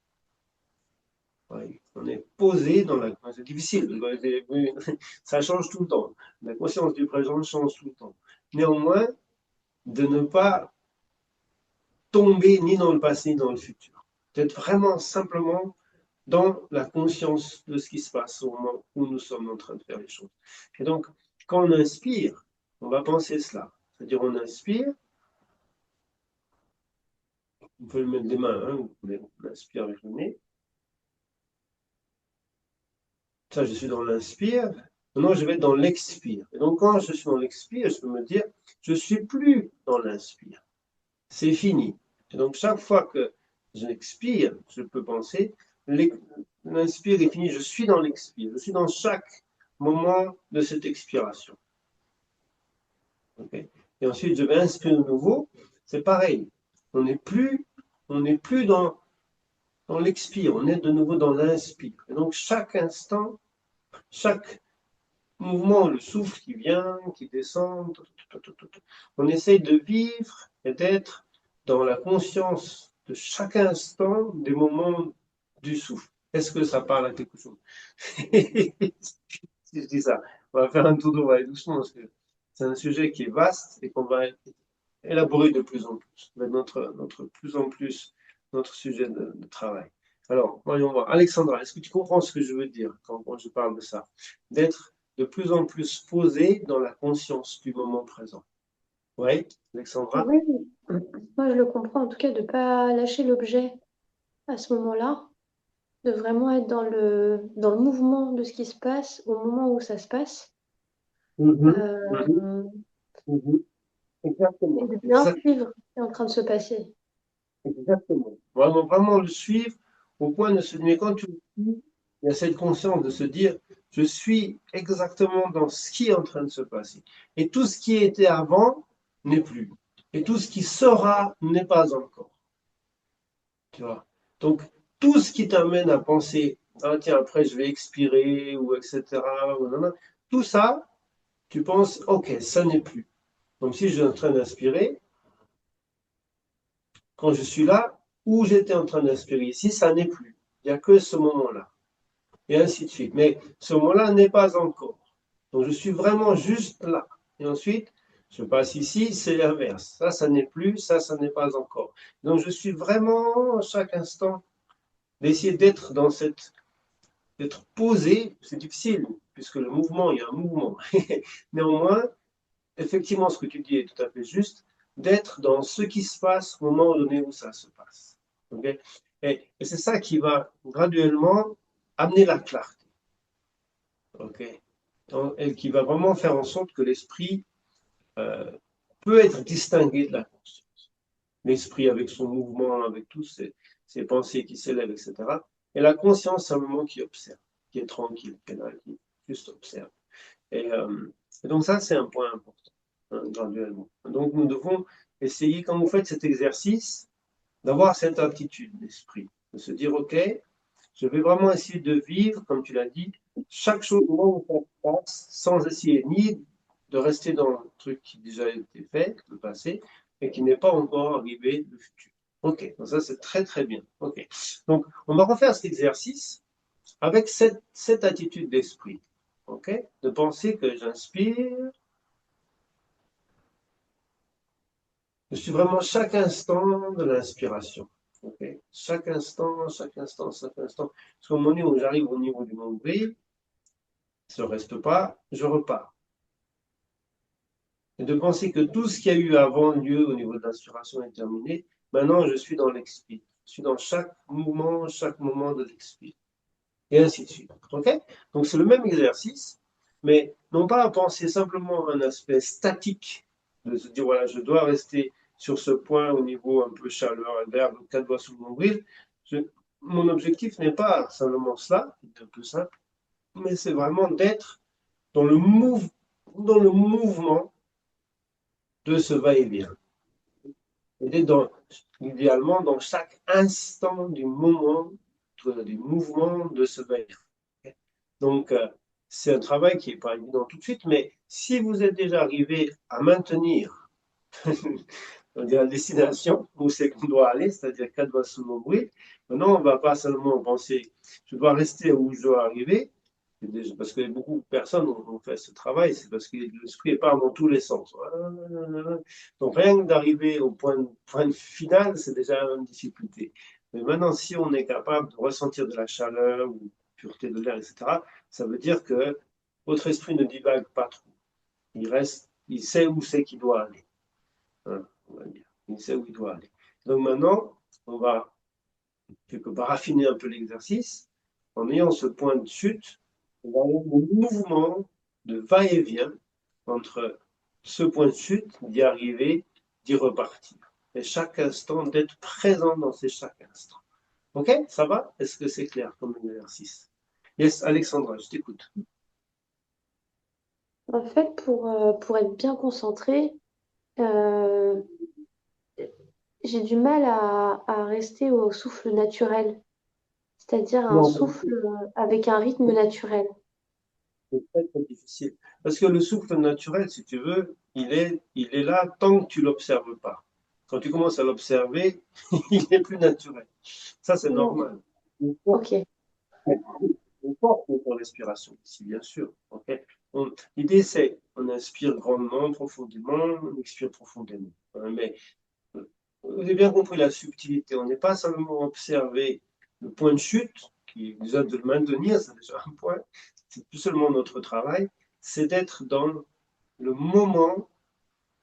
Ouais, on est posé dans la... C'est difficile, ça change tout le temps. La conscience du présent change tout le temps. Néanmoins, de ne pas tomber ni dans le passé ni dans le futur. D'être vraiment simplement dans la conscience de ce qui se passe au moment où nous sommes en train de faire les choses. Et donc, quand on inspire, on va penser cela. C'est-à-dire, on inspire, vous pouvez le mettre des mains, hein, on inspire avec le nez. Ça, je suis dans l'inspire. Maintenant, je vais être dans l'expire. Et donc, quand je suis dans l'expire, je peux me dire, je ne suis plus dans l'inspire. C'est fini. Et donc, chaque fois que j'expire, je peux penser, l'inspire est fini, je suis dans l'expire. Je suis dans chaque moment de cette expiration. Okay. Et ensuite, je vais inspirer de nouveau. C'est pareil. On n'est plus dans l'expire, on est de nouveau dans l'inspire. Et donc, chaque instant, chaque mouvement, le souffle qui vient, qui descend, on essaye de vivre et d'être dans la conscience de chaque instant des moments du souffle. Est-ce que ça parle à quelque chose? Si je dis ça, on va faire un tour d'eau, doucement, parce que c'est un sujet qui est vaste et qu'on va élaborer de plus en plus. Plus en plus notre sujet de travail. Alors, voyons voir. Alexandra, est-ce que tu comprends ce que je veux dire quand je parle de ça? D'être de plus en plus posé dans la conscience du moment présent. Oui, Alexandra? Oui, moi je le comprends, en tout cas de ne pas lâcher l'objet à ce moment-là, de vraiment être dans le mouvement de ce qui se passe au moment où ça se passe. Exactement. Et de bien suivre ce qui est en train de se passer. Exactement. Vraiment, vraiment le suivre au point de se dire, quand tu le suis, il y a cette conscience de se dire, je suis exactement dans ce qui est en train de se passer. Et tout ce qui était avant n'est plus. Et tout ce qui sera n'est pas encore. Tu vois? Donc, tout ce qui t'amène à penser, ah tiens, après je vais expirer, ou etc., ou tout ça, tu penses, ok, ça n'est plus. Donc, si je suis en train d'inspirer, quand je suis là, où j'étais en train d'inspirer ici, ça n'est plus. Il n'y a que ce moment-là. Et ainsi de suite. Mais ce moment-là n'est pas encore. Donc, je suis vraiment juste là. Et ensuite, Je passe ici, c'est l'inverse. Ça n'est plus, ça n'est pas encore. Donc je suis vraiment, à chaque instant, d'essayer d'être dans d'être posé. C'est difficile, puisque le mouvement, il y a un mouvement. Néanmoins, effectivement, ce que tu dis est tout à fait juste, d'être dans ce qui se passe au moment donné où ça se passe. Okay? Et c'est ça qui va graduellement amener la clarté. Okay? Et qui va vraiment faire en sorte que l'esprit euh, peut être distingué de la conscience. L'esprit avec son mouvement, avec tous ses pensées qui s'élèvent, etc. Et la conscience, c'est un moment qui observe, qui est tranquille, qui est là, qui juste observe. Et donc ça, c'est un point important, hein, graduellement. Donc nous devons essayer, quand vous faites cet exercice, d'avoir cette attitude d'esprit, de se dire, OK, je vais vraiment essayer de vivre, comme tu l'as dit, chaque chose au moment où ça se passe, sans essayer ni de rester dans le truc qui déjà a été fait, le passé, et qui n'est pas encore arrivé, le futur. OK, donc ça c'est très très bien. OK, donc on va refaire cet exercice avec cette attitude d'esprit. OK, de penser que j'inspire, je suis vraiment chaque instant de l'inspiration. Okay. Chaque instant, chaque instant, chaque instant. Parce qu'au moment où j'arrive au niveau du nombril, je ne reste pas, je repars. Et de penser que tout ce qu'il y a eu avant lieu au niveau de l'inspiration est terminé, maintenant je suis dans l'expire. Je suis dans chaque moment de l'expire. Et ainsi de suite. OK? Donc c'est le même exercice, mais non pas à penser simplement à un aspect statique, de se dire voilà, je dois rester sur ce point au niveau un peu chaleur, verbe, 4 doigts sous le nombril. Mon objectif n'est pas simplement cela, c'est un peu simple, mais c'est vraiment d'être dans dans le mouvement de ce va-et-vient. Et d'être idéalement dans chaque instant du moment, du mouvement de ce va-et-vient. Donc, c'est un travail qui n'est pas évident tout de suite, mais si vous êtes déjà arrivé à maintenir la destination où c'est qu'on doit aller, c'est-à-dire 4 doigts sous mon bruit, maintenant on ne va pas seulement penser je dois rester où je dois arriver, parce que beaucoup de personnes ont fait ce travail, c'est parce que l'esprit part dans tous les sens. Donc rien que d'arriver au point final, c'est déjà une difficulté. Mais maintenant, si on est capable de ressentir de la chaleur ou pureté de l'air, etc., ça veut dire que votre esprit ne divague pas trop. Il sait où c'est qu'il doit aller. Hein, on va dire. Il sait où il doit aller. Donc maintenant, on va quelque part raffiner un peu l'exercice en ayant ce point de chute, on va avoir un mouvement de va-et-vient entre ce point de chute, d'y arriver, d'y repartir. Et chaque instant, d'être présent dans ces chaque instant. Ok, ça va? Est-ce que c'est clair comme exercice? Yes, Alexandra, je t'écoute. En fait, pour être bien concentrée, euh, j'ai du mal à rester au souffle naturel, c'est-à-dire un Non, souffle avec un rythme naturel. c'est très, très difficile. Parce que le souffle naturel, si tu veux, il est là tant que tu ne l'observes pas. Quand tu commences à l'observer, il n'est plus naturel. Ça, c'est Non. normal. Ok. On porte notre respiration ici, bien sûr. Okay. L'idée, c'est on inspire grandement, profondément, on expire profondément. Mais vous avez bien compris la subtilité. On n'est pas seulement observer le point de chute, qui est déjà de le maintenir, c'est déjà un point. C'est plus seulement notre travail, c'est d'être dans le moment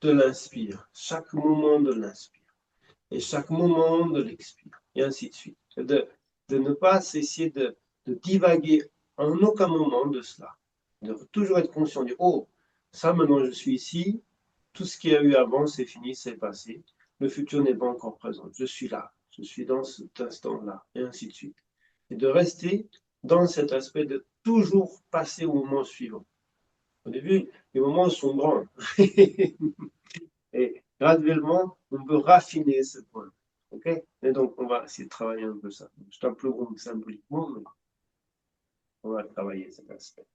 de l'inspire, chaque moment de l'inspire, et chaque moment de l'expire, et ainsi de suite. De ne pas essayer de divaguer en aucun moment de cela. De toujours être conscient de oh, ça maintenant je suis ici, tout ce qu'il y a eu avant, c'est fini, c'est passé. Le futur n'est pas encore présent. Je suis là, je suis dans cet instant-là, et ainsi de suite. Et de rester dans cet aspect de toujours passer au moment suivant. Au début, les moments sont grands. Et graduellement, on peut raffiner ce point. OK? Et donc, on va essayer de travailler un peu ça. Je t'implore symboliquement, mais on va travailler cet aspect.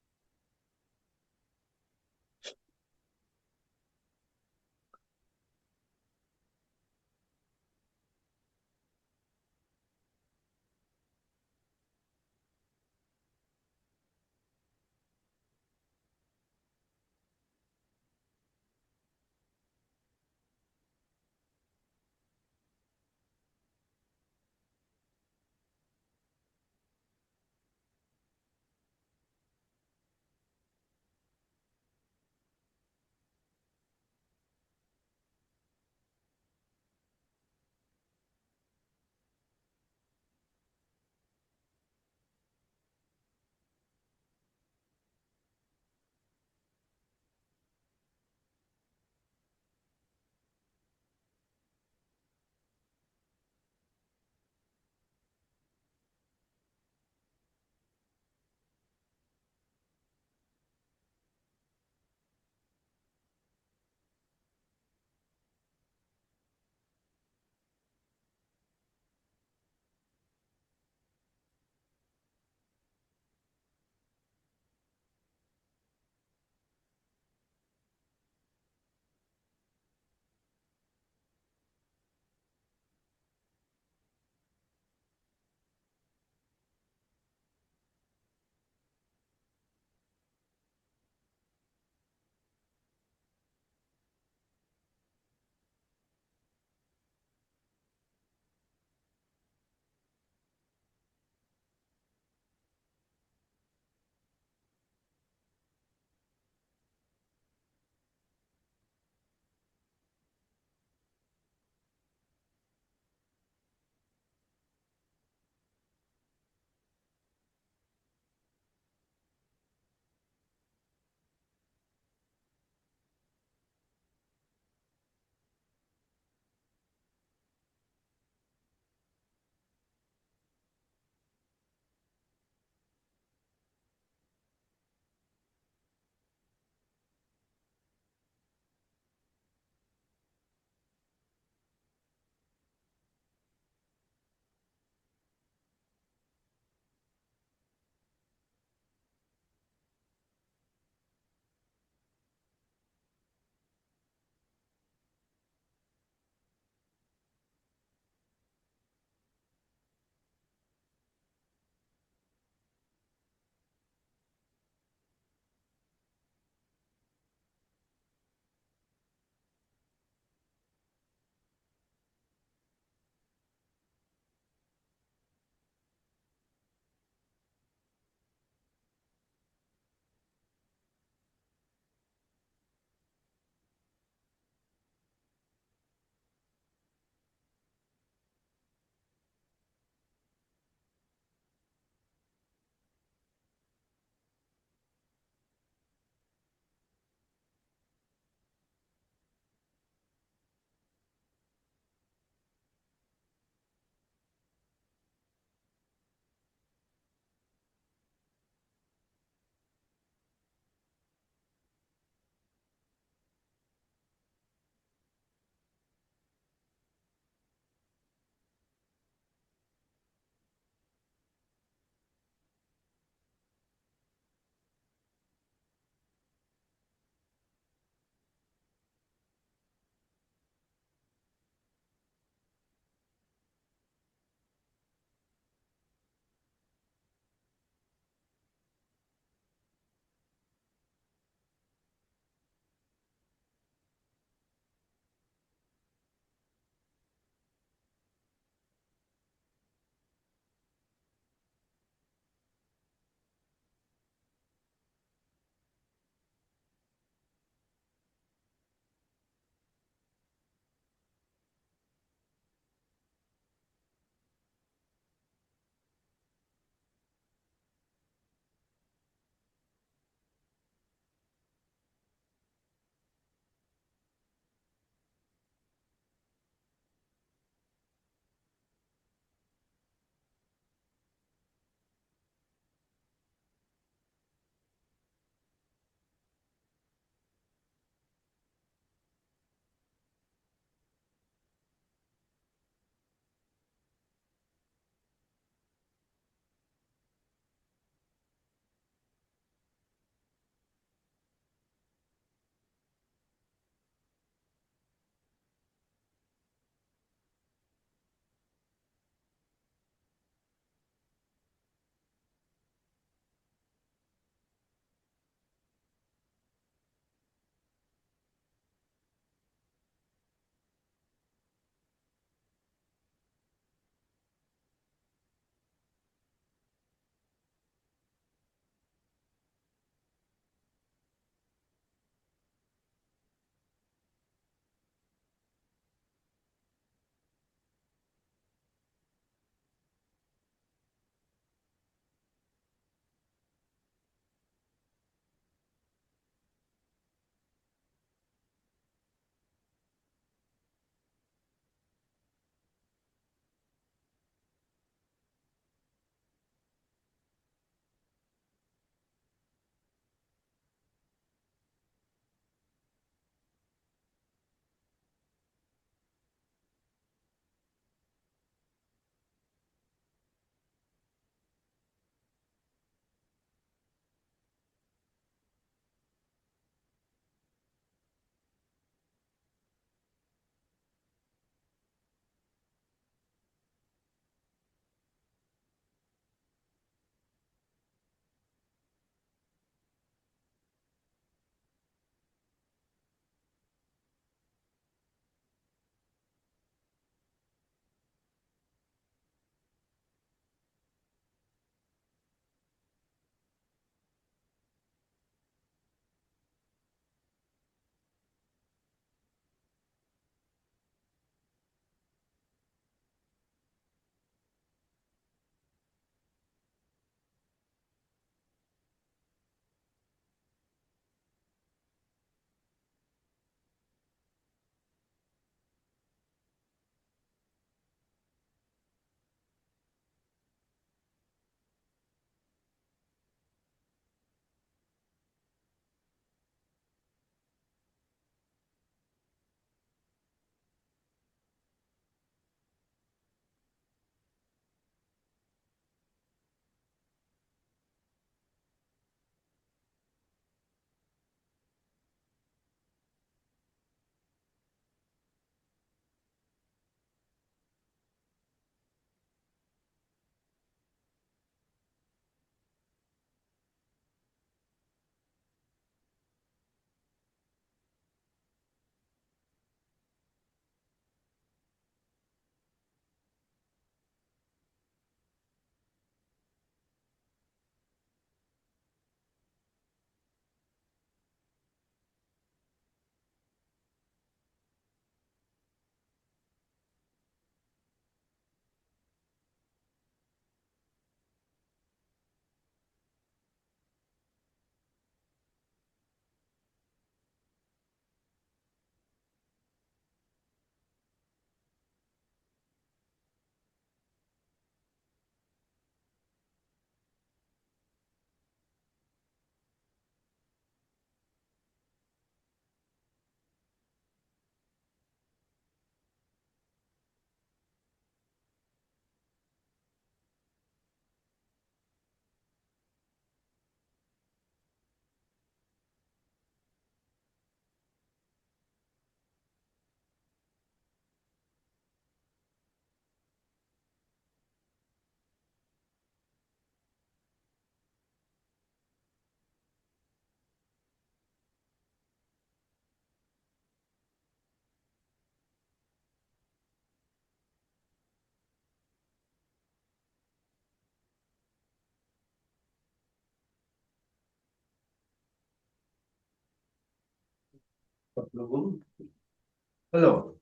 Alors,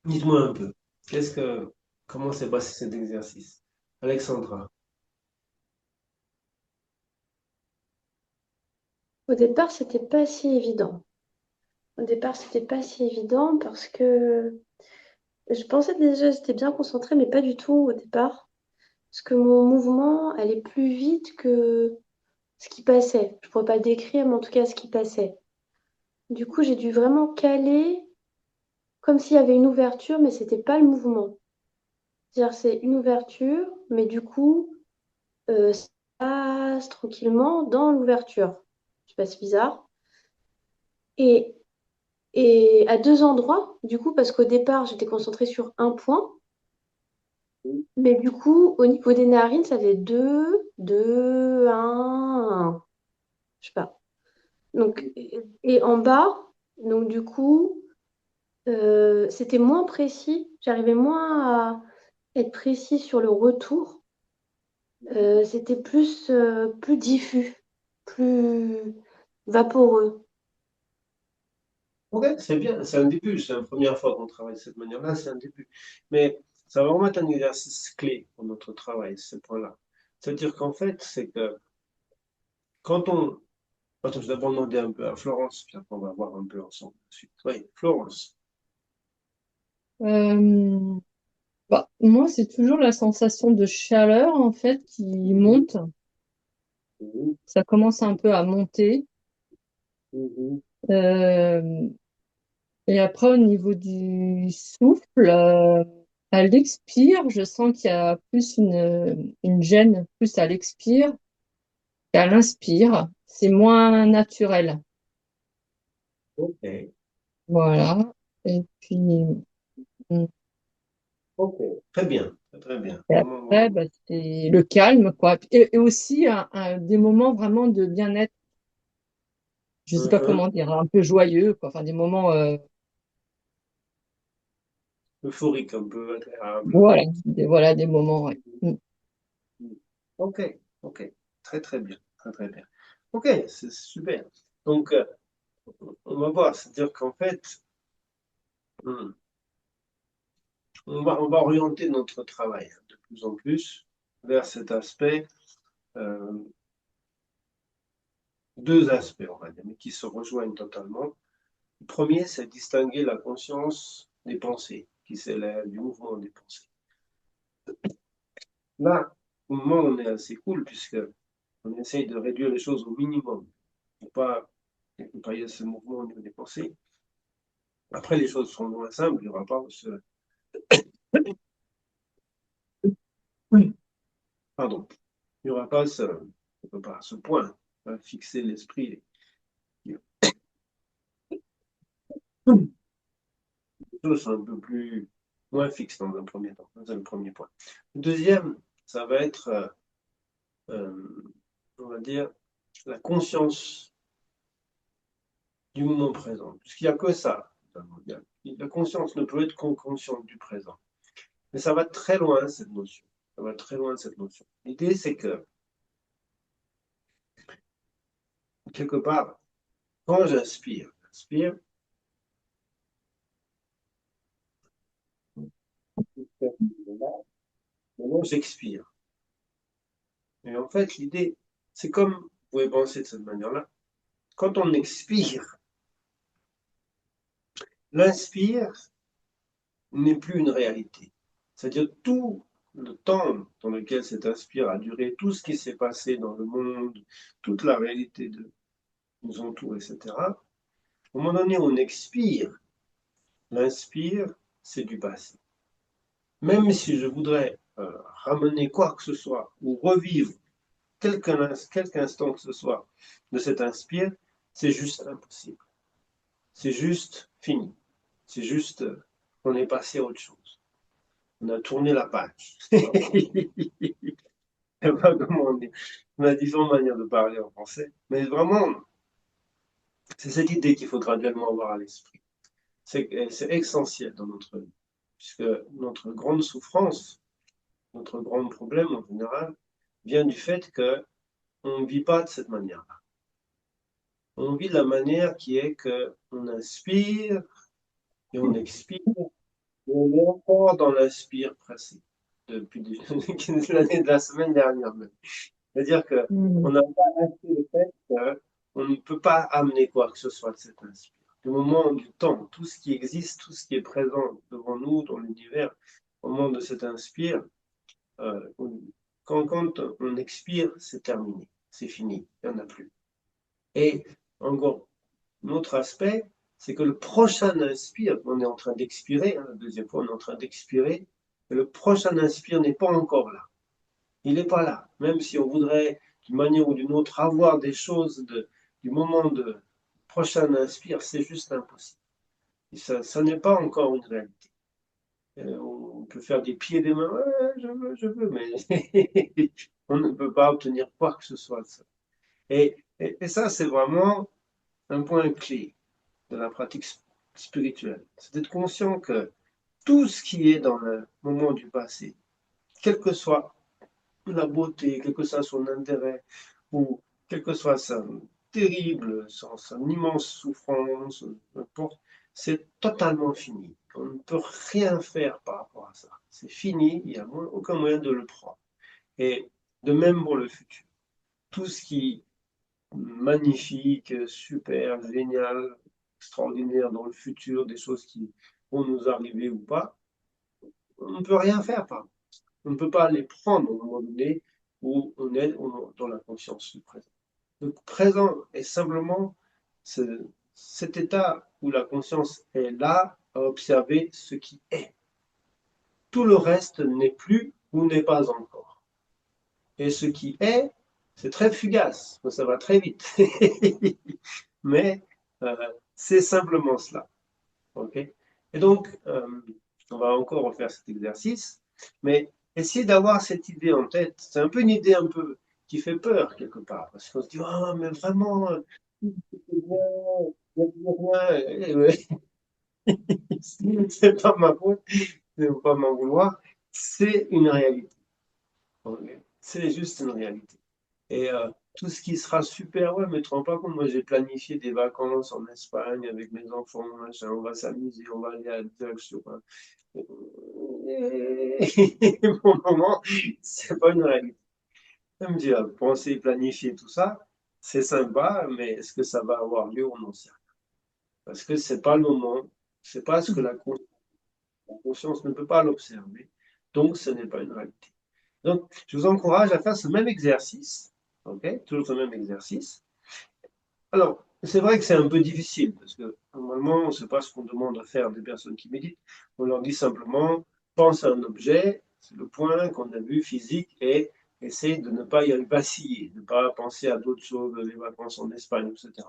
dites-moi un peu, comment s'est passé cet exercice? Alexandra. Au départ, c'était pas si évident. Au départ, c'était pas si évident parce que je pensais déjà que j'étais bien concentrée, mais pas du tout au départ. Parce que mon mouvement allait plus vite que ce qui passait. Je pourrais pas le décrire, mais en tout cas, ce qui passait. Du coup, j'ai dû vraiment caler comme s'il y avait une ouverture, mais c'était pas le mouvement. C'est-à-dire, c'est une ouverture, mais du coup, ça passe tranquillement dans l'ouverture. Je sais pas, c'est bizarre. Et, et à deux endroits, du coup, parce qu'au départ, j'étais concentrée sur un point, mais du coup, au niveau des narines, ça fait deux, un. Je sais pas. Donc, et en bas, donc du coup, c'était moins précis. J'arrivais moins à être précis sur le retour. C'était plus diffus, plus vaporeux. Ok, c'est bien, c'est un début, c'est la première fois qu'on travaille de cette manière-là, c'est un début. Mais ça va vraiment être un exercice clé pour notre travail, ce point-là. C'est-à-dire qu'en fait, c'est que quand on... Attends, je vais d'abord demander un peu à Florence, puis après on va voir un peu ensemble ensuite. Oui, Florence. Euh, moi, c'est toujours la sensation de chaleur, en fait, qui Mhm, monte. mhm, Ça commence un peu à monter. mhm. Euh, et après, au niveau du souffle, à l'expire, je sens qu'il y a plus une gêne, plus à l'expire qu'à l'inspire. C'est moins naturel. Ok, Voilà. Et puis, ok, très bien, très bien. et Vraiment, après, vraiment. c'est le calme, quoi. Et aussi des moments vraiment de bien-être. Je sais pas Mhm. comment dire, un peu joyeux, quoi. Enfin, des moments, Euphorique, un peu agréable. voilà, voilà, des moments, ouais. Ok, ok, très très bien, très très bien. Ok, c'est super. Donc, on va voir, c'est-à-dire qu'en fait, hmm, on va orienter notre travail de plus en plus vers cet aspect, euh, deux aspects, on va dire, mais qui se rejoignent totalement. Le premier, c'est distinguer la conscience des pensées, qui s'élève du mouvement des pensées. Là, au moment où on est assez cool, puisque on essaye de réduire les choses au minimum, pour pas qu'il y ait ce mouvement au niveau des pensées. Après, les choses seront moins simples, il n'y aura pas ce... Oui. Pardon. Il n'y aura pas ce point à fixer l'esprit. Les choses sont un peu plus moins fixes dans un premier temps. C'est le premier point. Le deuxième, ça va être, on va dire, la conscience du moment présent. Puisqu'il n'y a que ça. La conscience ne peut être qu'en conscience du présent. Mais ça va très loin, cette notion. Ça va très loin, cette notion. L'idée, c'est que, quelque part, quand j'inspire, maintenant j'expire. Et en fait, l'idée, c'est comme, vous pouvez penser de cette manière-là, quand on expire, l'inspire n'est plus une réalité. C'est-à-dire tout le temps dans lequel cet inspire a duré, tout ce qui s'est passé dans le monde, toute la réalité de nous entoure, etc. Au moment donné, on expire, l'inspire, c'est du passé. Même si je voudrais ramener quoi que ce soit ou revivre quelque instant que ce soit de cet inspire, c'est juste impossible. C'est juste fini. C'est juste, on est passé à autre chose. On a tourné la page. Je sais pas comment on dit. On a différentes manières de parler en français. Mais vraiment, c'est cette idée qu'il faut graduellement avoir à l'esprit. C'est essentiel dans notre vie. Puisque notre grande souffrance, notre grand problème en général, vient du fait qu'on ne vit pas de cette manière-là. On vit de la manière qui est qu'on inspire et on expire, et on est encore dans l'inspire presque depuis l'année de la semaine dernière même. C'est-à-dire qu'on Mm. n'a pas acté le fait qu'on ne peut pas amener quoi que ce soit de cet inspire. Du moment du temps, tout ce qui existe, tout ce qui est présent devant nous, dans l'univers, au moment de cet inspire, euh, quand on expire, c'est terminé, c'est fini, il n'y en a plus. Et encore, un autre aspect, c'est que le prochain inspire, on est en train d'expirer, hein, la deuxième fois, on est en train d'expirer, et le prochain inspire n'est pas encore là. Il n'est pas là. Même si on voudrait, d'une manière ou d'une autre, avoir des choses du moment de prochain inspire, c'est juste impossible. Et ça n'est pas encore une réalité. On peut faire des pieds et des mains, ouais, je veux, mais on ne peut pas obtenir quoi que ce soit de ça. Et ça, c'est vraiment un point clé de la pratique spirituelle. C'est d'être conscient que tout ce qui est dans le moment du passé, quel que soit la beauté, quel que soit son intérêt, ou quelle que soit sa terrible, son immense souffrance, n'importe, c'est totalement fini. On ne peut rien faire par rapport à ça. C'est fini, il n'y a aucun moyen de le prendre. Et de même pour le futur. Tout ce qui est magnifique, super, génial, extraordinaire dans le futur, des choses qui vont nous arriver ou pas, on ne peut rien faire par rapport. On ne peut pas les prendre au moment donné où on est dans la conscience du présent. Le présent est simplement cet état où la conscience est là à observer ce qui est. Tout le reste n'est plus ou n'est pas encore. Et ce qui est, c'est très fugace, ça va très vite. Mais euh, c'est simplement cela. Okay, et donc, on va encore refaire cet exercice, mais essayer d'avoir cette idée en tête. C'est un peu une idée un peu qui fait peur quelque part, parce qu'on se dit, ah, mais vraiment, c'est bien, il n'y a plus rien. C'est pas ma faute, c'est pas m'en vouloir, c'est une réalité. Okay, c'est juste une réalité. Et tout ce qui sera super, ouais, mais tu te rends pas compte, moi j'ai planifié des vacances en Espagne avec mes enfants, machin, on va s'amuser, on va aller à Dex, pour le moment, c'est pas une réalité. Ça me dit, penser, planifier tout ça, c'est sympa, mais est-ce que ça va avoir lieu? On n'en sait rien. Parce que c'est pas le moment, c'est pas ce que la conscience ne peut pas l'observer, donc ce n'est pas une réalité. Donc, je vous encourage à faire ce même exercice, ok? Toujours ce même exercice. Alors, c'est vrai que c'est un peu difficile, parce que normalement, on ne sait pas ce qu'on demande à faire des personnes qui méditent. On leur dit simplement, pense à un objet, c'est le point qu'on a vu physique, et essaye de ne pas y vaciller, de ne pas penser à d'autres choses, les vacances en Espagne, etc.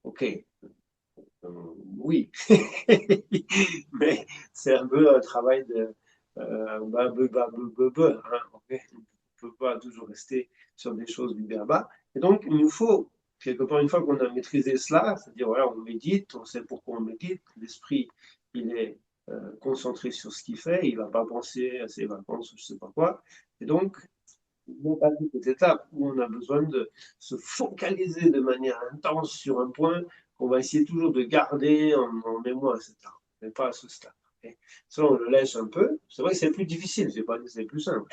Ok, oui, mais c'est un peu un travail de hein, ok. On ne peut pas toujours rester sur des choses du berba. Et donc, il nous faut, quelque part, une fois qu'on a maîtrisé cela, c'est-à-dire, voilà, on médite, on sait pourquoi on médite, l'esprit, il est concentré sur ce qu'il fait, il ne va pas penser à ses vacances ou je ne sais pas quoi. Et donc, on passe cette étape où on a besoin de se focaliser de manière intense sur un point qu'on va essayer toujours de garder en mémoire, etc. Mais pas à ce stade. Okay. Ça, on le laisse un peu. C'est vrai que c'est plus difficile, je n'ai pas dit que c'est plus simple.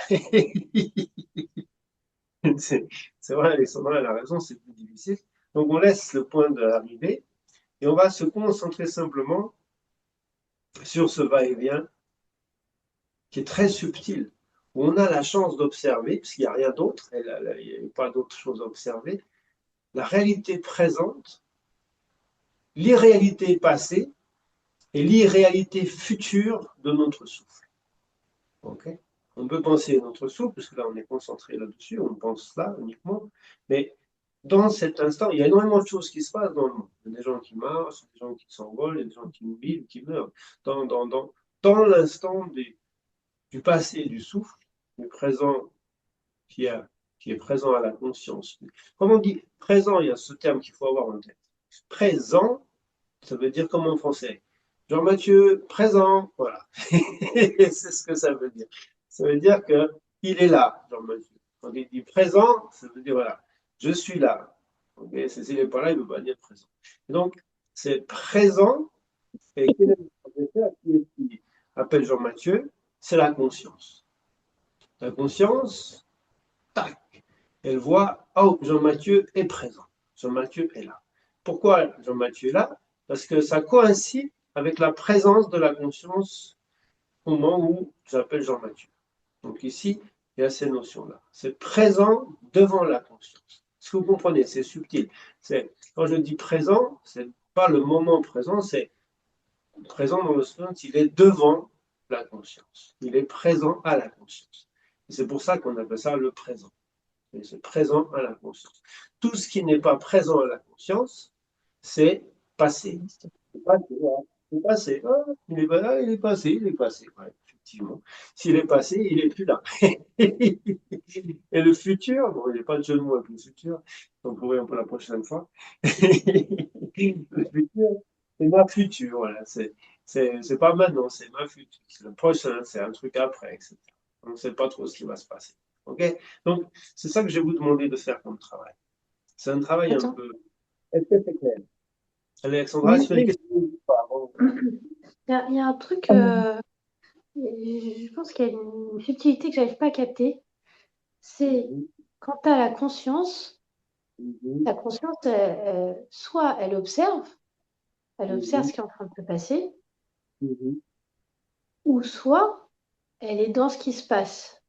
C'est vrai, Alexandra a raison, c'est plus difficile. Donc on laisse le point de l'arrivée et on va se concentrer simplement sur ce va-et-vient qui est très subtil, où on a la chance d'observer, puisqu'il n'y a rien d'autre, il n'y a pas d'autre chose à observer, la réalité présente, l'irréalité passée et l'irréalité future de notre souffle. Okay, on peut penser à notre souffle, parce que là on est concentré là-dessus, on pense là uniquement, mais dans cet instant, il y a énormément de choses qui se passent dans le monde. Il y a des gens qui marchent, des gens qui s'envolent, il y a des gens qui vivent, qui meurent. Dans l'instant du passé, du souffle, du présent qui, a, qui est présent à la conscience. Comme on dit présent, il y a ce terme qu'il faut avoir en tête. Présent, ça veut dire comme en français. Jean-Mathieu, présent, voilà. C'est ce que ça veut dire. Ça veut dire qu'il est là, Jean-Mathieu. Quand il dit présent, ça veut dire voilà, je suis là. Okay, s'il n'est pas là, il ne peut pas dire présent. Et donc, c'est présent. Et quel est le professeur qui appelle Jean-Mathieu? C'est la conscience. La conscience, tac, elle voit, oh, Jean-Mathieu est présent. Jean-Mathieu est là. Pourquoi Jean-Mathieu est là? Parce que ça coïncide avec la présence de la conscience au moment où j'appelle Jean-Mathieu. Donc ici, il y a ces notions-là. C'est présent devant la conscience. Est-ce que vous comprenez? C'est subtil. Quand je dis présent, c'est pas le moment présent, c'est présent dans le sens, il est devant la conscience. Il est présent à la conscience. Et c'est pour ça qu'on appelle ça le présent. C'est présent à la conscience. Tout ce qui n'est pas présent à la conscience, c'est passé. C'est passé, voilà. C'est passé. Ah, il est pas là, il est passé, il est passé. Ouais, effectivement. S'il est passé, il n'est plus là. Et le futur, bon, il n'y a pas de jeu de mots avec le futur, donc on verra pour la prochaine fois. Le futur, c'est ma future, voilà. C'est pas maintenant, c'est ma future. Le prochain, c'est un truc après, etc. On ne sait pas trop ce qui va se passer. OK? Donc, c'est ça que je vais vous demander de faire comme travail. C'est un travail un Attends. peu. Est-ce que c'est clair? Alexandra, Oui, si tu as des oui. questions, avant. Il y a un truc, je pense qu'il y a une subtilité que j'arrive pas à capter. C'est quand tu as la conscience, soit elle observe ce qui est en train de se passer, ou soit elle est dans ce qui se passe.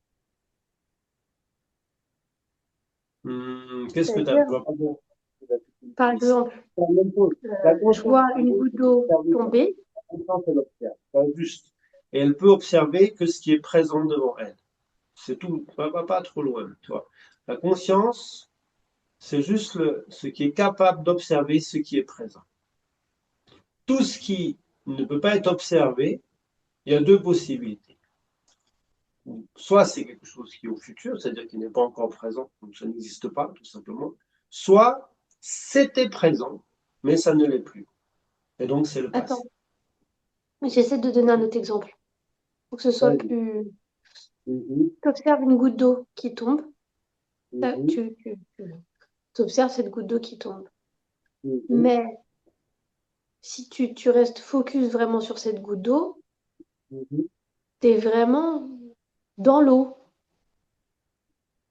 Qu'est-ce que tu as? C'est-à-dire, par exemple, je vois une goutte d'eau tomber. Elle observe, pas juste. Et elle peut observer que ce qui est présent devant elle. C'est tout, pas trop loin, tu vois. La conscience, c'est juste ce qui est capable d'observer ce qui est présent. Tout ce qui ne peut pas être observé, il y a deux possibilités. Soit c'est quelque chose qui est au futur, c'est-à-dire qui n'est pas encore présent, donc ça n'existe pas, tout simplement. Soit c'était présent, mais ça ne l'est plus. Et donc c'est le Attends, passé. j'essaie de donner un autre exemple pour que ce soit Vas-y. plus. Mhm, Tu observes une goutte d'eau qui tombe, mhm, tu observes cette goutte d'eau qui tombe. mhm, Mais si tu restes focus vraiment sur cette goutte d'eau, mhm. tu es vraiment dans l'eau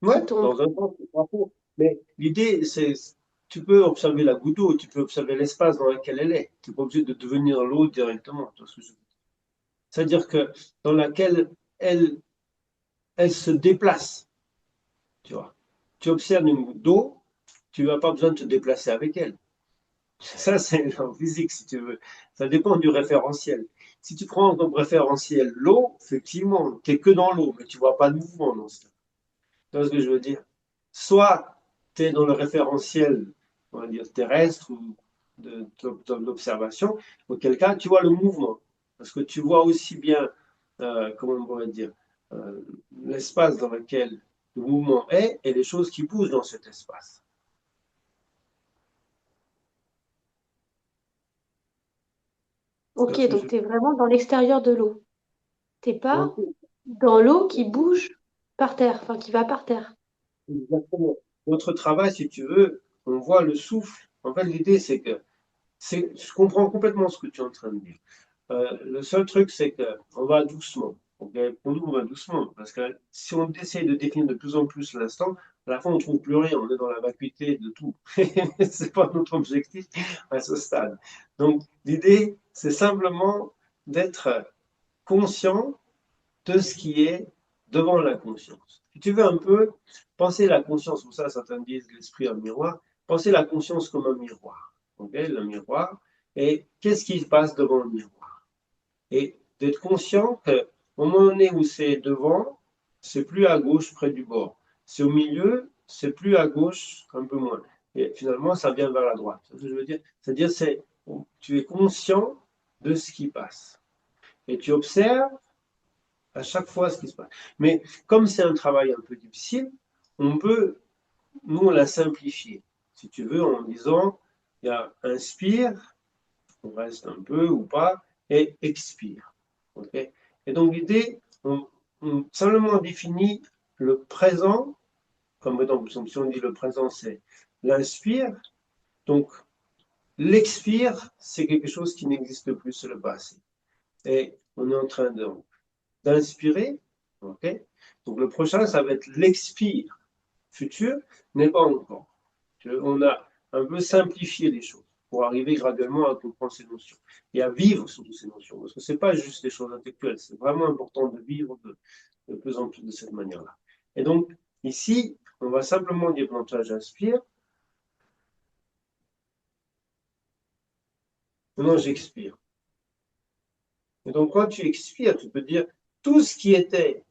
Ouais, qui tombe. dans un sens, c'est pas faux. Mais l'idée, c'est, tu peux observer la goutte d'eau, tu peux observer l'espace dans lequel elle est. Tu n'es pas obligé de devenir l'eau directement. Tu vois ce que je veux dire. C'est-à-dire que dans laquelle elle, elle se déplace, tu vois. Tu observes une goutte d'eau, tu n'as pas besoin de te déplacer avec elle. Ça, c'est en physique, si tu veux. Ça dépend du référentiel. Si tu prends comme référentiel l'eau, effectivement, tu n'es que dans l'eau, mais tu ne vois pas de mouvement dans ce cas. Tu vois ce que je veux dire? Soit tu es dans le référentiel, on va dire, terrestre ou de l'observation, auquel cas tu vois le mouvement. Parce que tu vois aussi bien, comment on pourrait dire, euh, l'espace dans lequel le mouvement est et les choses qui bougent dans cet espace. Tu vois Ok, ce que je donc veux tu es vraiment dans l'extérieur de l'eau. T'es dire? pas dans l'eau qui bouge par terre, enfin qui va par terre. Exactement. Notre travail, si tu veux, on voit le souffle. En fait, l'idée, c'est que je comprends complètement ce que tu es en train de dire. Le seul truc, c'est qu'on va doucement. Okay, pour nous, on va doucement. Parce que si on essaye de définir de plus en plus l'instant, à la fin, on ne trouve plus rien. On est dans la vacuité de tout. Ce n'est pas notre objectif à ce stade. Donc, l'idée, c'est simplement d'être conscient de ce qui est devant la conscience. Si tu veux un peu penser la conscience, pour ça certains disent l'esprit en miroir, penser la conscience comme un miroir. Okay, le miroir, et qu'est-ce qui se passe devant le miroir? Et d'être conscient qu'au moment donné où c'est devant, c'est plus à gauche près du bord. C'est au milieu, c'est plus à gauche, un peu moins. Et finalement, ça vient vers la droite. C'est ce que je veux dire. C'est-à-dire, tu es conscient de ce qui passe. Et tu observes à chaque fois ce qui se passe. Mais comme c'est un travail un peu difficile, nous, on l'a simplifié, si tu veux, en disant, il y a inspire, on reste un peu ou pas, et expire. Okay, et donc l'idée, on simplement définit le présent, comme exemple, si on dit le présent, c'est l'inspire. Donc, l'expire, c'est quelque chose qui n'existe plus, c'est le passé. Et on est en train d'inspirer, ok? Donc, le prochain, ça va être l'expire. Futur n'est pas encore. On a un peu simplifié les choses pour arriver graduellement à comprendre ces notions et à vivre surtout ces notions. Parce que ce n'est pas juste des choses intellectuelles, c'est vraiment important de vivre de plus en plus de cette manière-là. Et donc, ici, on va simplement dire quand j'inspire, maintenant j'expire. Et donc, quand tu expires, tu peux dire tout ce qui était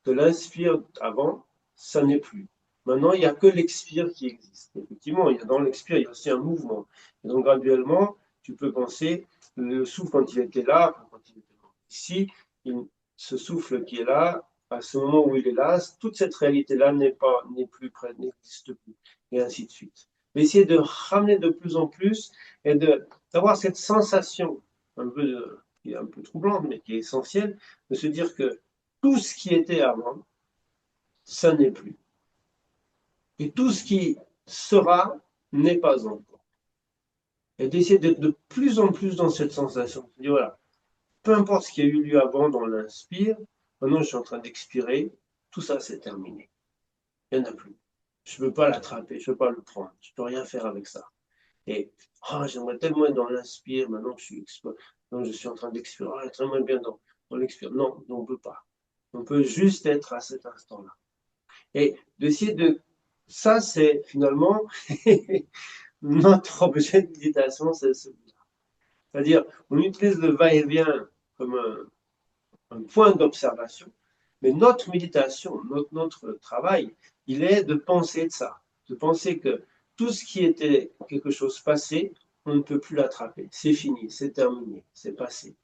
de l'inspire avant, ça n'est plus. Maintenant, il n'y a que l'expire qui existe. Effectivement, dans l'expire, il y a aussi un mouvement. Et donc, graduellement, tu peux penser, le souffle quand il était là, quand il était ici, ce souffle qui est là, à ce moment où il est là, toute cette réalité-là n'est plus près, n'existe plus, et ainsi de suite. Mais essayer de ramener de plus en plus et d'avoir cette sensation un peu qui est un peu troublante, mais qui est essentielle, de se dire que tout ce qui était avant, ça n'est plus. Et tout ce qui sera n'est pas encore. Et d'essayer d'être de plus en plus dans cette sensation. De dire, voilà, peu importe ce qui a eu lieu avant dans l'inspire, maintenant je suis en train d'expirer, tout ça c'est terminé. Il n'y en a plus. Je ne peux pas l'attraper, je ne peux pas le prendre, je ne peux rien faire avec ça. Et j'aimerais tellement être dans l'inspire, maintenant que je suis en train d'expirer, tellement bien dans l'expire. Non, on ne peut pas. On peut juste être à cet instant-là. Et d'essayer de... Ça, c'est finalement notre objet de méditation, c'est celui-là. C'est-à-dire, on utilise le va-et-vient comme un point d'observation, mais notre méditation, notre travail, il est de penser de ça, de penser que tout ce qui était quelque chose passé, on ne peut plus l'attraper. C'est fini, c'est terminé, c'est passé.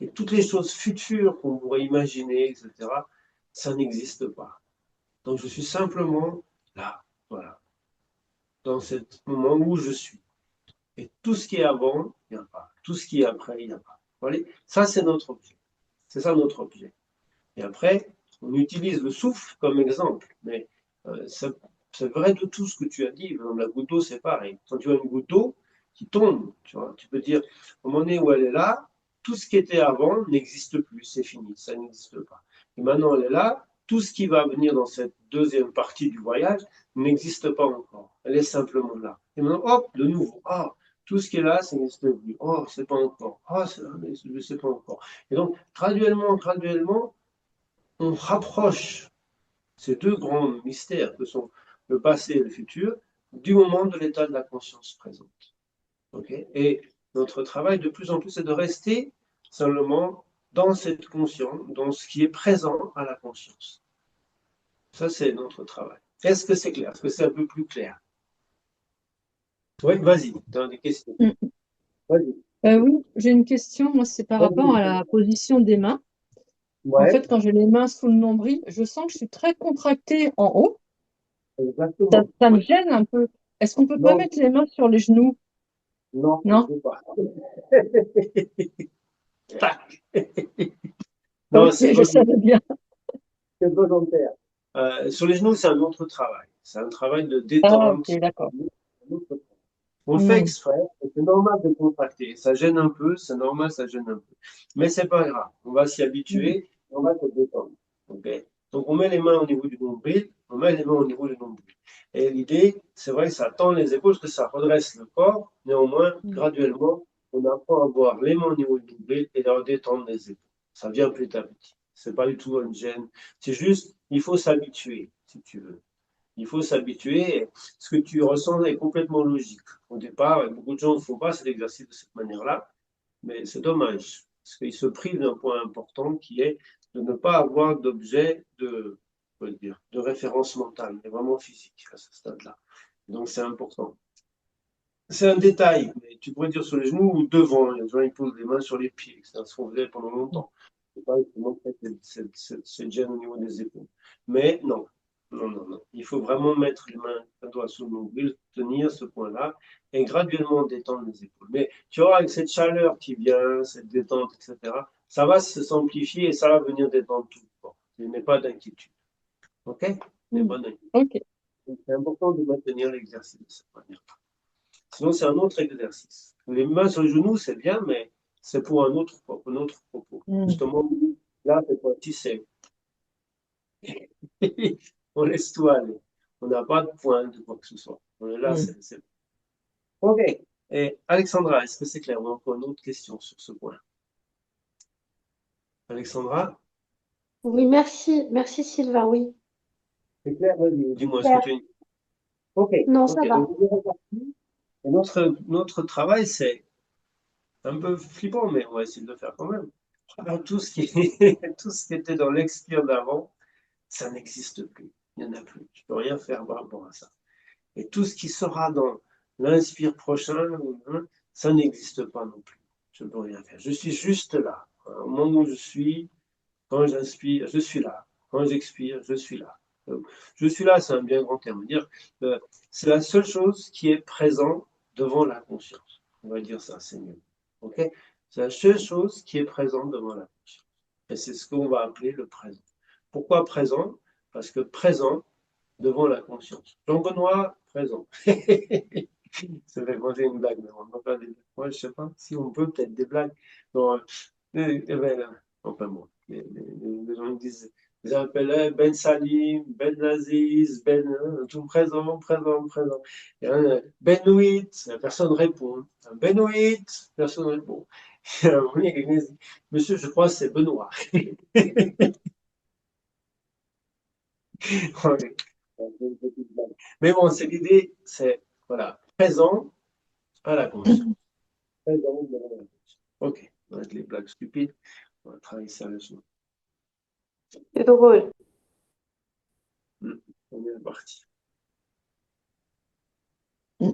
Et toutes les choses futures qu'on pourrait imaginer, etc., ça n'existe pas. Donc je suis simplement là, voilà, dans ce moment où je suis. Et tout ce qui est avant, il n'y a pas. Tout ce qui est après, il n'y a pas. Voilà. Ça, c'est notre objet. C'est ça notre objet. Et après, on utilise le souffle comme exemple. Mais c'est vrai de tout ce que tu as dit. La goutte d'eau, c'est pareil. Quand tu as une goutte d'eau qui tombe, tu vois, tu peux dire, au moment donné où elle est là, tout ce qui était avant n'existe plus. C'est fini. Ça n'existe pas. Et maintenant, elle est là. Tout ce qui va venir dans cette deuxième partie du voyage n'existe pas encore. Elle est simplement là. Et maintenant, hop, de nouveau. Tout ce qui est là, ça n'existe plus. C'est pas encore. Je ne sais pas encore. Et donc, graduellement, on rapproche ces deux grands mystères que sont le passé et le futur du moment de l'état de la conscience présente. Okay. Et notre travail de plus en plus, c'est de rester simplement dans cette conscience, dans ce qui est présent à la conscience. Ça, c'est notre travail. Est-ce que c'est clair? Est-ce que c'est un peu plus clair? Oui, vas-y, tu as des questions. Vas-y. Oui, j'ai une question. Moi, c'est par rapport à la position des mains. En Ouais, fait, quand j'ai les mains sous le nombril, je sens que je suis très contractée en haut. exactement. Ça me gêne un peu. Est-ce qu'on peut pas Non, mettre les mains sur les genoux? non, on Non? ne peut pas. Tac. Non, Ok, je savais bien. c'est volontaire. Sur les genoux, c'est un autre travail. C'est un travail de Ah, détente. ok, d'accord. On le fait Hmm. exprès, et c'est normal de contracter. Ça gêne un peu, c'est normal, ça gêne un peu. Mais c'est pas grave. On va s'y Hmm. habituer, on va se détendre. Okay. Donc on met les mains au niveau du nombril, on met les mains au niveau du nombril. Et l'idée, c'est vrai que ça tend les épaules, parce que ça redresse le corps. Néanmoins, graduellement, on apprend à avoir les mains au niveau du nombril et leur détendre les épaules. Ça vient petit à petit. C'est pas du tout une gêne. C'est juste, il faut s'habituer, si tu veux. Il faut s'habituer. Ce que tu ressens est complètement logique. Au départ, beaucoup de gens ne font pas cet exercice de cette manière-là, mais c'est dommage, parce qu'ils se privent d'un point important qui est de ne pas avoir d'objet de référence mentale, mais vraiment physique à ce stade-là. Donc c'est important. C'est un détail, mais tu pourrais dire sur les genoux ou devant. Les gens ils posent les mains sur les pieds, c'est ce qu'on faisait pendant longtemps. C'est pas justement cette gêne au niveau des épaules. Mais non, non. Il faut vraiment mettre les mains, un doigt sur le nombril, tenir ce point-là et graduellement détendre les épaules. Mais tu vois, avec cette chaleur qui vient, cette détente, etc., ça va se s'amplifier et ça va venir détendre tout le corps. Il n'y a pas d'inquiétude. OK? Il n'y a pas d'inquiétude. Ok. Donc, c'est important de maintenir l'exercice de cette manière. Sinon, c'est un autre exercice. Les mains sur les genoux, c'est bien, mais c'est pour un autre propos. Mm. Justement, là, cette fois-ci, c'est on laisse tout aller. On n'a pas de point de quoi que ce soit. On est là, Mm. c'est... OK. Et Alexandra, est-ce que c'est clair? On a encore une autre question sur ce point. Alexandra, Oui, merci. Merci Sylvain, oui. c'est clair? Vas-y, dis-moi, est-ce que Claire. tu as une... OK. Non, ça OK. va. Donc, on est reparti. Et notre travail, c'est un peu flippant, mais on va essayer de le faire quand même. Alors, tout ce qui tout ce qui était dans l'expire d'avant, ça n'existe plus. Il n'y en a plus. Je peux rien faire par rapport à ça. Et tout ce qui sera dans l'inspire prochain, hein, ça n'existe pas non plus. Je ne peux rien faire. Je suis juste là. Au moment où je suis, quand j'inspire, je suis là. Quand j'expire, je suis là. Je suis là, c'est un bien grand terme. Dire, c'est la seule chose qui est présente devant la conscience. On va dire ça, c'est mieux. Ok? C'est la seule chose qui est présente devant la conscience. Et c'est ce qu'on va appeler le présent. Pourquoi présent? Parce que présent devant la conscience. Jean-Benoît, présent. Ça fait penser une blague, mais on va pas des blagues. Moi, je sais pas si on peut peut-être des blagues. Bon, enfin bon, les gens me disent, ils appellent Ben Salim, Ben Aziz, Ben, tout présent, présent, présent. Et Ben Ouit, personne répond. Ben Ouit, personne répond. Et à un moment donné, quelqu'un dit, monsieur, je crois que c'est Benoît. Ouais. Mais bon, c'est l'idée, c'est, voilà, présent à la conscience. Présent devant la conscience. Ok, on va être les blagues stupides, on va travailler sérieusement. C'est drôle. On est parti. Mm.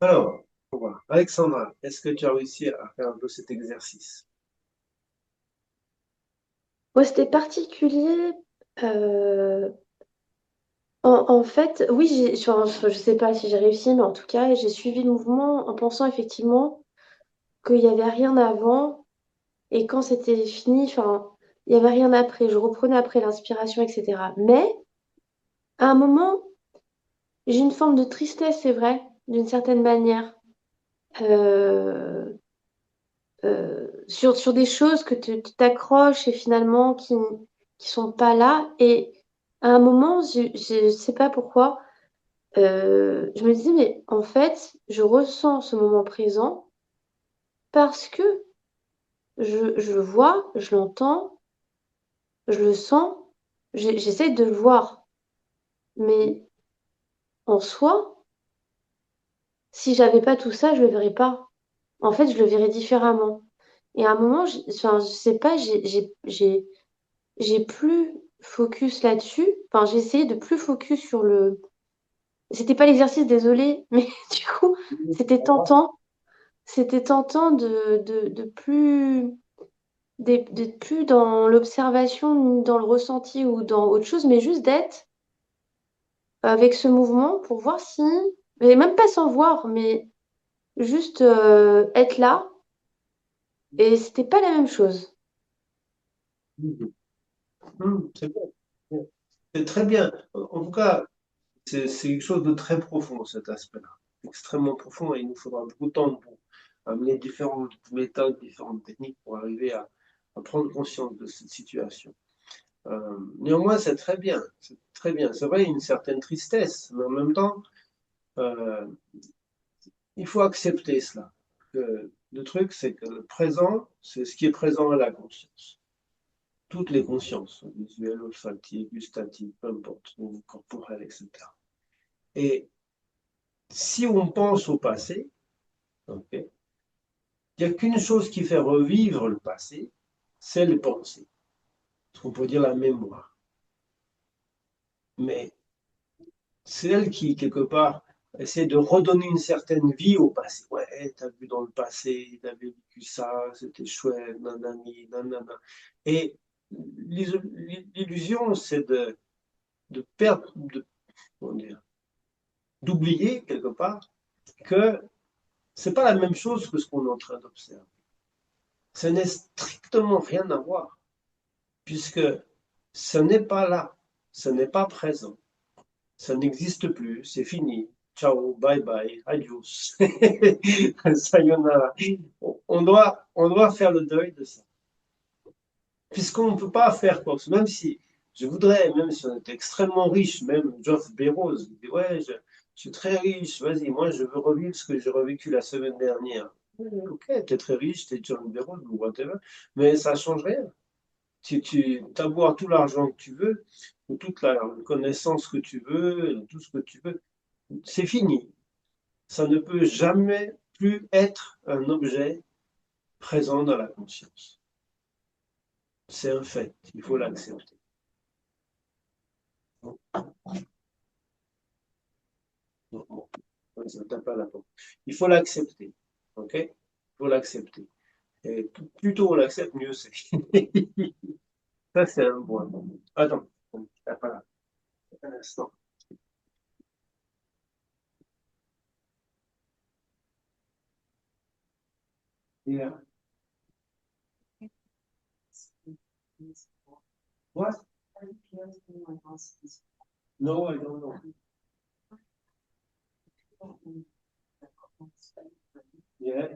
Alors, on va voir. Alexandra, est-ce que tu as réussi à faire un peu cet exercice? Ouais, c'était particulier. euh, en fait, oui, je sais pas si j'ai réussi, mais en tout cas, j'ai suivi le mouvement en pensant effectivement qu'il n'y avait rien avant et quand c'était fini, enfin, il n'y avait rien après. Je reprenais après l'inspiration, etc. Mais à un moment, j'ai une forme de tristesse, c'est vrai, d'une certaine manière, euh, sur des choses que tu t'accroches et finalement qui sont pas là. Et à un moment, je sais pas pourquoi, je me dis, mais en fait, je ressens ce moment présent parce que je le vois, je l'entends, je le sens, j'essaie de le voir. Mais en soi, si j'avais pas tout ça, je le verrais pas. En fait, je le verrais différemment. Et à un moment, enfin, je sais pas, j'ai plus focus là-dessus. Enfin, j'ai essayé de plus focus sur le. C'était pas l'exercice, désolé, mais du coup, c'était tentant. C'était tentant de plus d'être plus dans l'observation, ni dans le ressenti ou dans autre chose, mais juste d'être avec ce mouvement pour voir si, mais même pas sans voir, mais juste être là. Et c'était pas la même chose. Mhm. C'est bon. C'est très bien. En tout cas, c'est quelque chose de très profond, cet aspect-là. Extrêmement profond et il nous faudra beaucoup de temps pour amener différentes méthodes, différentes techniques pour arriver à prendre conscience de cette situation. Néanmoins, c'est très bien. C'est très bien. C'est vrai, il y a une certaine tristesse, mais en même temps, euh, il faut accepter cela. Le truc, c'est que le présent, c'est ce qui est présent à la conscience. Toutes les consciences, visuelles, olfactives, gustatives, peu importe, ou corporelles, etc. Et si on pense au passé, ok, il n'y a qu'une chose qui fait revivre le passé, c'est les pensées. Ce qu'on peut dire la mémoire. Mais c'est elle qui, quelque part, essaie de redonner une certaine vie au passé. Ouais, t'as vu dans le passé, t'avais vécu ça, c'était chouette, nanani, nanana. Et l'illusion, c'est de perdre, comment dire, d'oublier quelque part que c'est pas la même chose que ce qu'on est en train d'observer. Ça n'est strictement rien à voir, puisque ce n'est pas là, ce n'est pas présent, ça n'existe plus, c'est fini. Ciao, bye bye, adios, sayonara. On doit faire le deuil de ça. Puisqu'on ne peut pas faire quoi que ce soit, même si je voudrais, même si on était extrêmement riche, même Geoff Bezos, il dit ouais, je suis très riche, vas-y, moi je veux revivre ce que j'ai revécu la semaine dernière. Ok, t'es très riche, t'es John Bezos ou whatever, mais ça change rien. Si tu as beau avoir tout l'argent que tu veux, ou toute la connaissance que tu veux, tout ce que tu veux, c'est fini. Ça ne peut jamais plus être un objet présent dans la conscience. C'est un fait, il faut l'accepter. Bon, ça tape pas la porte. Il faut l'accepter, ok? Il faut l'accepter. Et plus tôt on l'accepte, mieux c'est. Ça, c'est un point. Attends, tape pas là. Un instant. Yeah. What? No, I don't know. Yeah,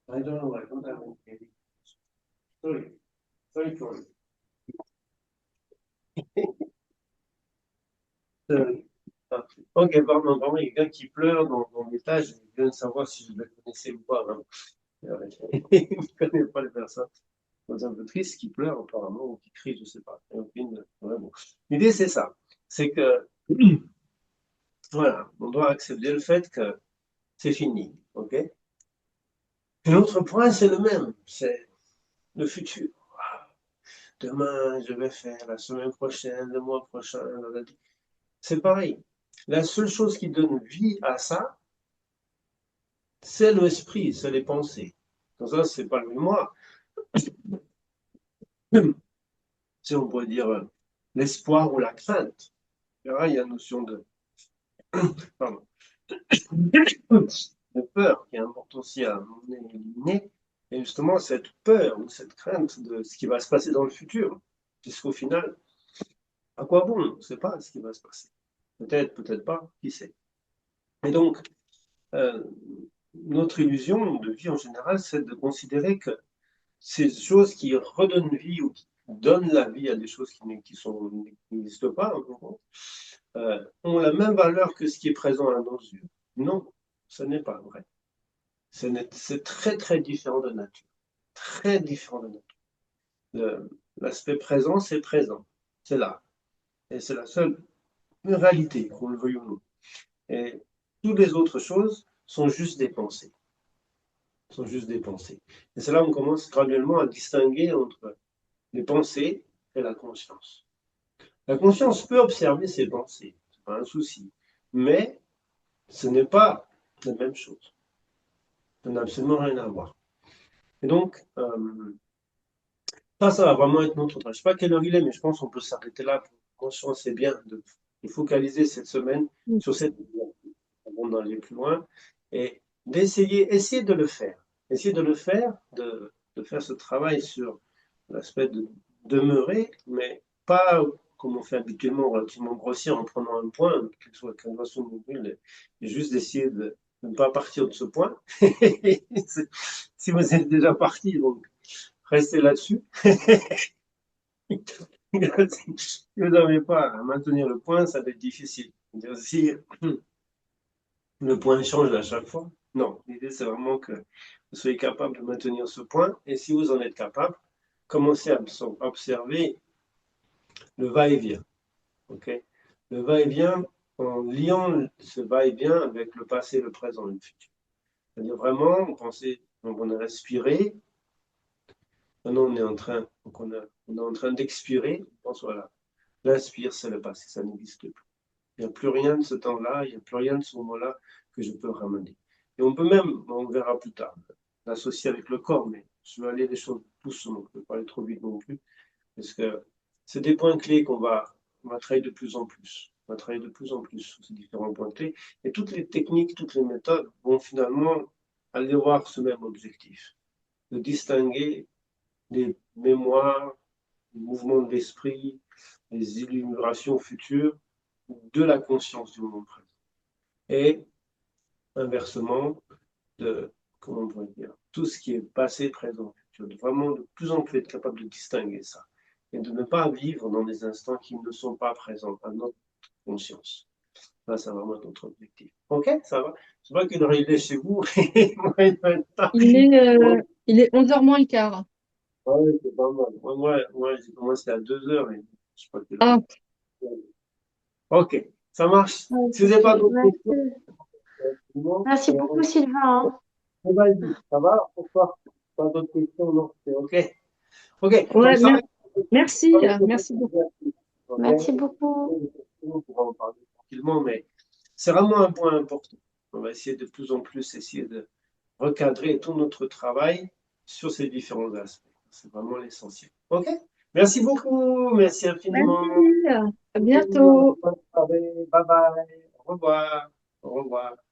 I don't know. I don't have any. Sorry. Sorry for it. Sorry. Ah, ok, pardon, il y a quelqu'un qui pleure dans l'étage. Je viens de savoir si je le connaissais ou pas, hein. Il ne connaît pas les personnes. C'est un peu triste qui pleure apparemment ou qui crie, je ne sais pas. Ouais, bon. L'idée, c'est ça. C'est que, voilà, on doit accepter le fait que c'est fini. Ok. Et l'autre point, c'est le même. C'est le futur. demain, je vais faire, la semaine prochaine, le mois prochain. C'est pareil. La seule chose qui donne vie à ça, c'est l'esprit, c'est les pensées. Donc ça, c'est pas le moi. Si on pourrait dire l'espoir ou la crainte. Il y a une notion de, pardon, de peur qui est importante aussi à éliminer. Et justement, cette peur ou cette crainte de ce qui va se passer dans le futur, puisqu'au final, à quoi bon? On ne sait pas ce qui va se passer. Peut-être, peut-être pas, qui sait. Et donc, euh, notre illusion de vie en général, c'est de considérer que ces choses qui redonnent vie ou qui donnent la vie à des choses qui n'existent pas, ont la même valeur que ce qui est présent à nos yeux. Non, ce n'est pas vrai. C'est très, très différent de nature. Très différent de nature. L'aspect présent, c'est présent. C'est là. Et c'est la seule réalité, qu'on le veuille ou non. Et toutes les autres choses sont juste des pensées. Sont juste des pensées. Et c'est là où on commence graduellement à distinguer entre les pensées et la conscience. La conscience peut observer ses pensées, c'est pas un souci, mais ce n'est pas la même chose. Ça n'a absolument rien à voir. Et donc, ça va vraiment être notre travail. Je ne sais pas quelle heure il est, mais je pense qu'on peut s'arrêter là. Conscience, c'est bien de focaliser cette semaine sur cette avant d'aller plus loin et essayer de le faire. Essayer de le faire, de faire ce travail sur l'aspect de demeurer, mais pas comme on fait habituellement, relativement grossier, en prenant un point, qu'il soit qu'un sur le mobile, et juste d'essayer de ne pas partir de ce point. Si vous êtes déjà parti, donc restez là-dessus. Si vous n'avez pas à maintenir le point, ça va être difficile. Si le point change à chaque fois, non. L'idée, c'est vraiment que vous soyez capable de maintenir ce point. Et si vous en êtes capable, commencez à observer le va-et-vient. Okay, le va-et-vient en liant ce va-et-vient avec le passé, le présent et le futur. C'est-à-dire vraiment, on a respiré, maintenant on est en train, on est en train d'expirer, on pense voilà, l'inspire, c'est le passé, ça n'existe plus. Il n'y a plus rien de ce temps-là, il n'y a plus rien de ce moment-là que je peux ramener. Et on peut même, on verra plus tard, l'associer avec le corps, mais je vais aller les choses doucement, je ne peux pas aller trop vite non plus, parce que c'est des points clés on va travailler de plus en plus. On va travailler de plus en plus sur ces différents points clés. Et toutes les techniques, toutes les méthodes vont finalement aller voir ce même objectif, de distinguer les mémoires, les mouvements de l'esprit, les illuminations futures de la conscience du moment présent. Et inversement, comment on pourrait dire, tout ce qui est passé, présent, futur, de vraiment de plus en plus être capable de distinguer ça et de ne pas vivre dans des instants qui ne sont pas présents à notre conscience. Ça, c'est vraiment notre objectif. Ok, ça va. Je vois qu'une heure il est chez vous. Il est 11h moins le quart. Oui, c'est pas mal. Moi j'ai commencé à 2 heures et je crois que Ah, ok, ça marche. Si vous n'avez pas d'autres questions, Merci beaucoup, Sylvain. vas-y, ça va? Pourquoi? Pas d'autres questions, non? C'est ok. Ok, ouais, comme ça, merci, merci beaucoup. okay. Merci beaucoup. On pourra en parler tranquillement, mais c'est vraiment un point important. On va essayer de plus en plus de recadrer tout notre travail sur ces différents aspects. C'est vraiment l'essentiel. Ok? Merci beaucoup, merci infiniment. Merci, à bientôt. Bye bye. Au revoir. Au revoir.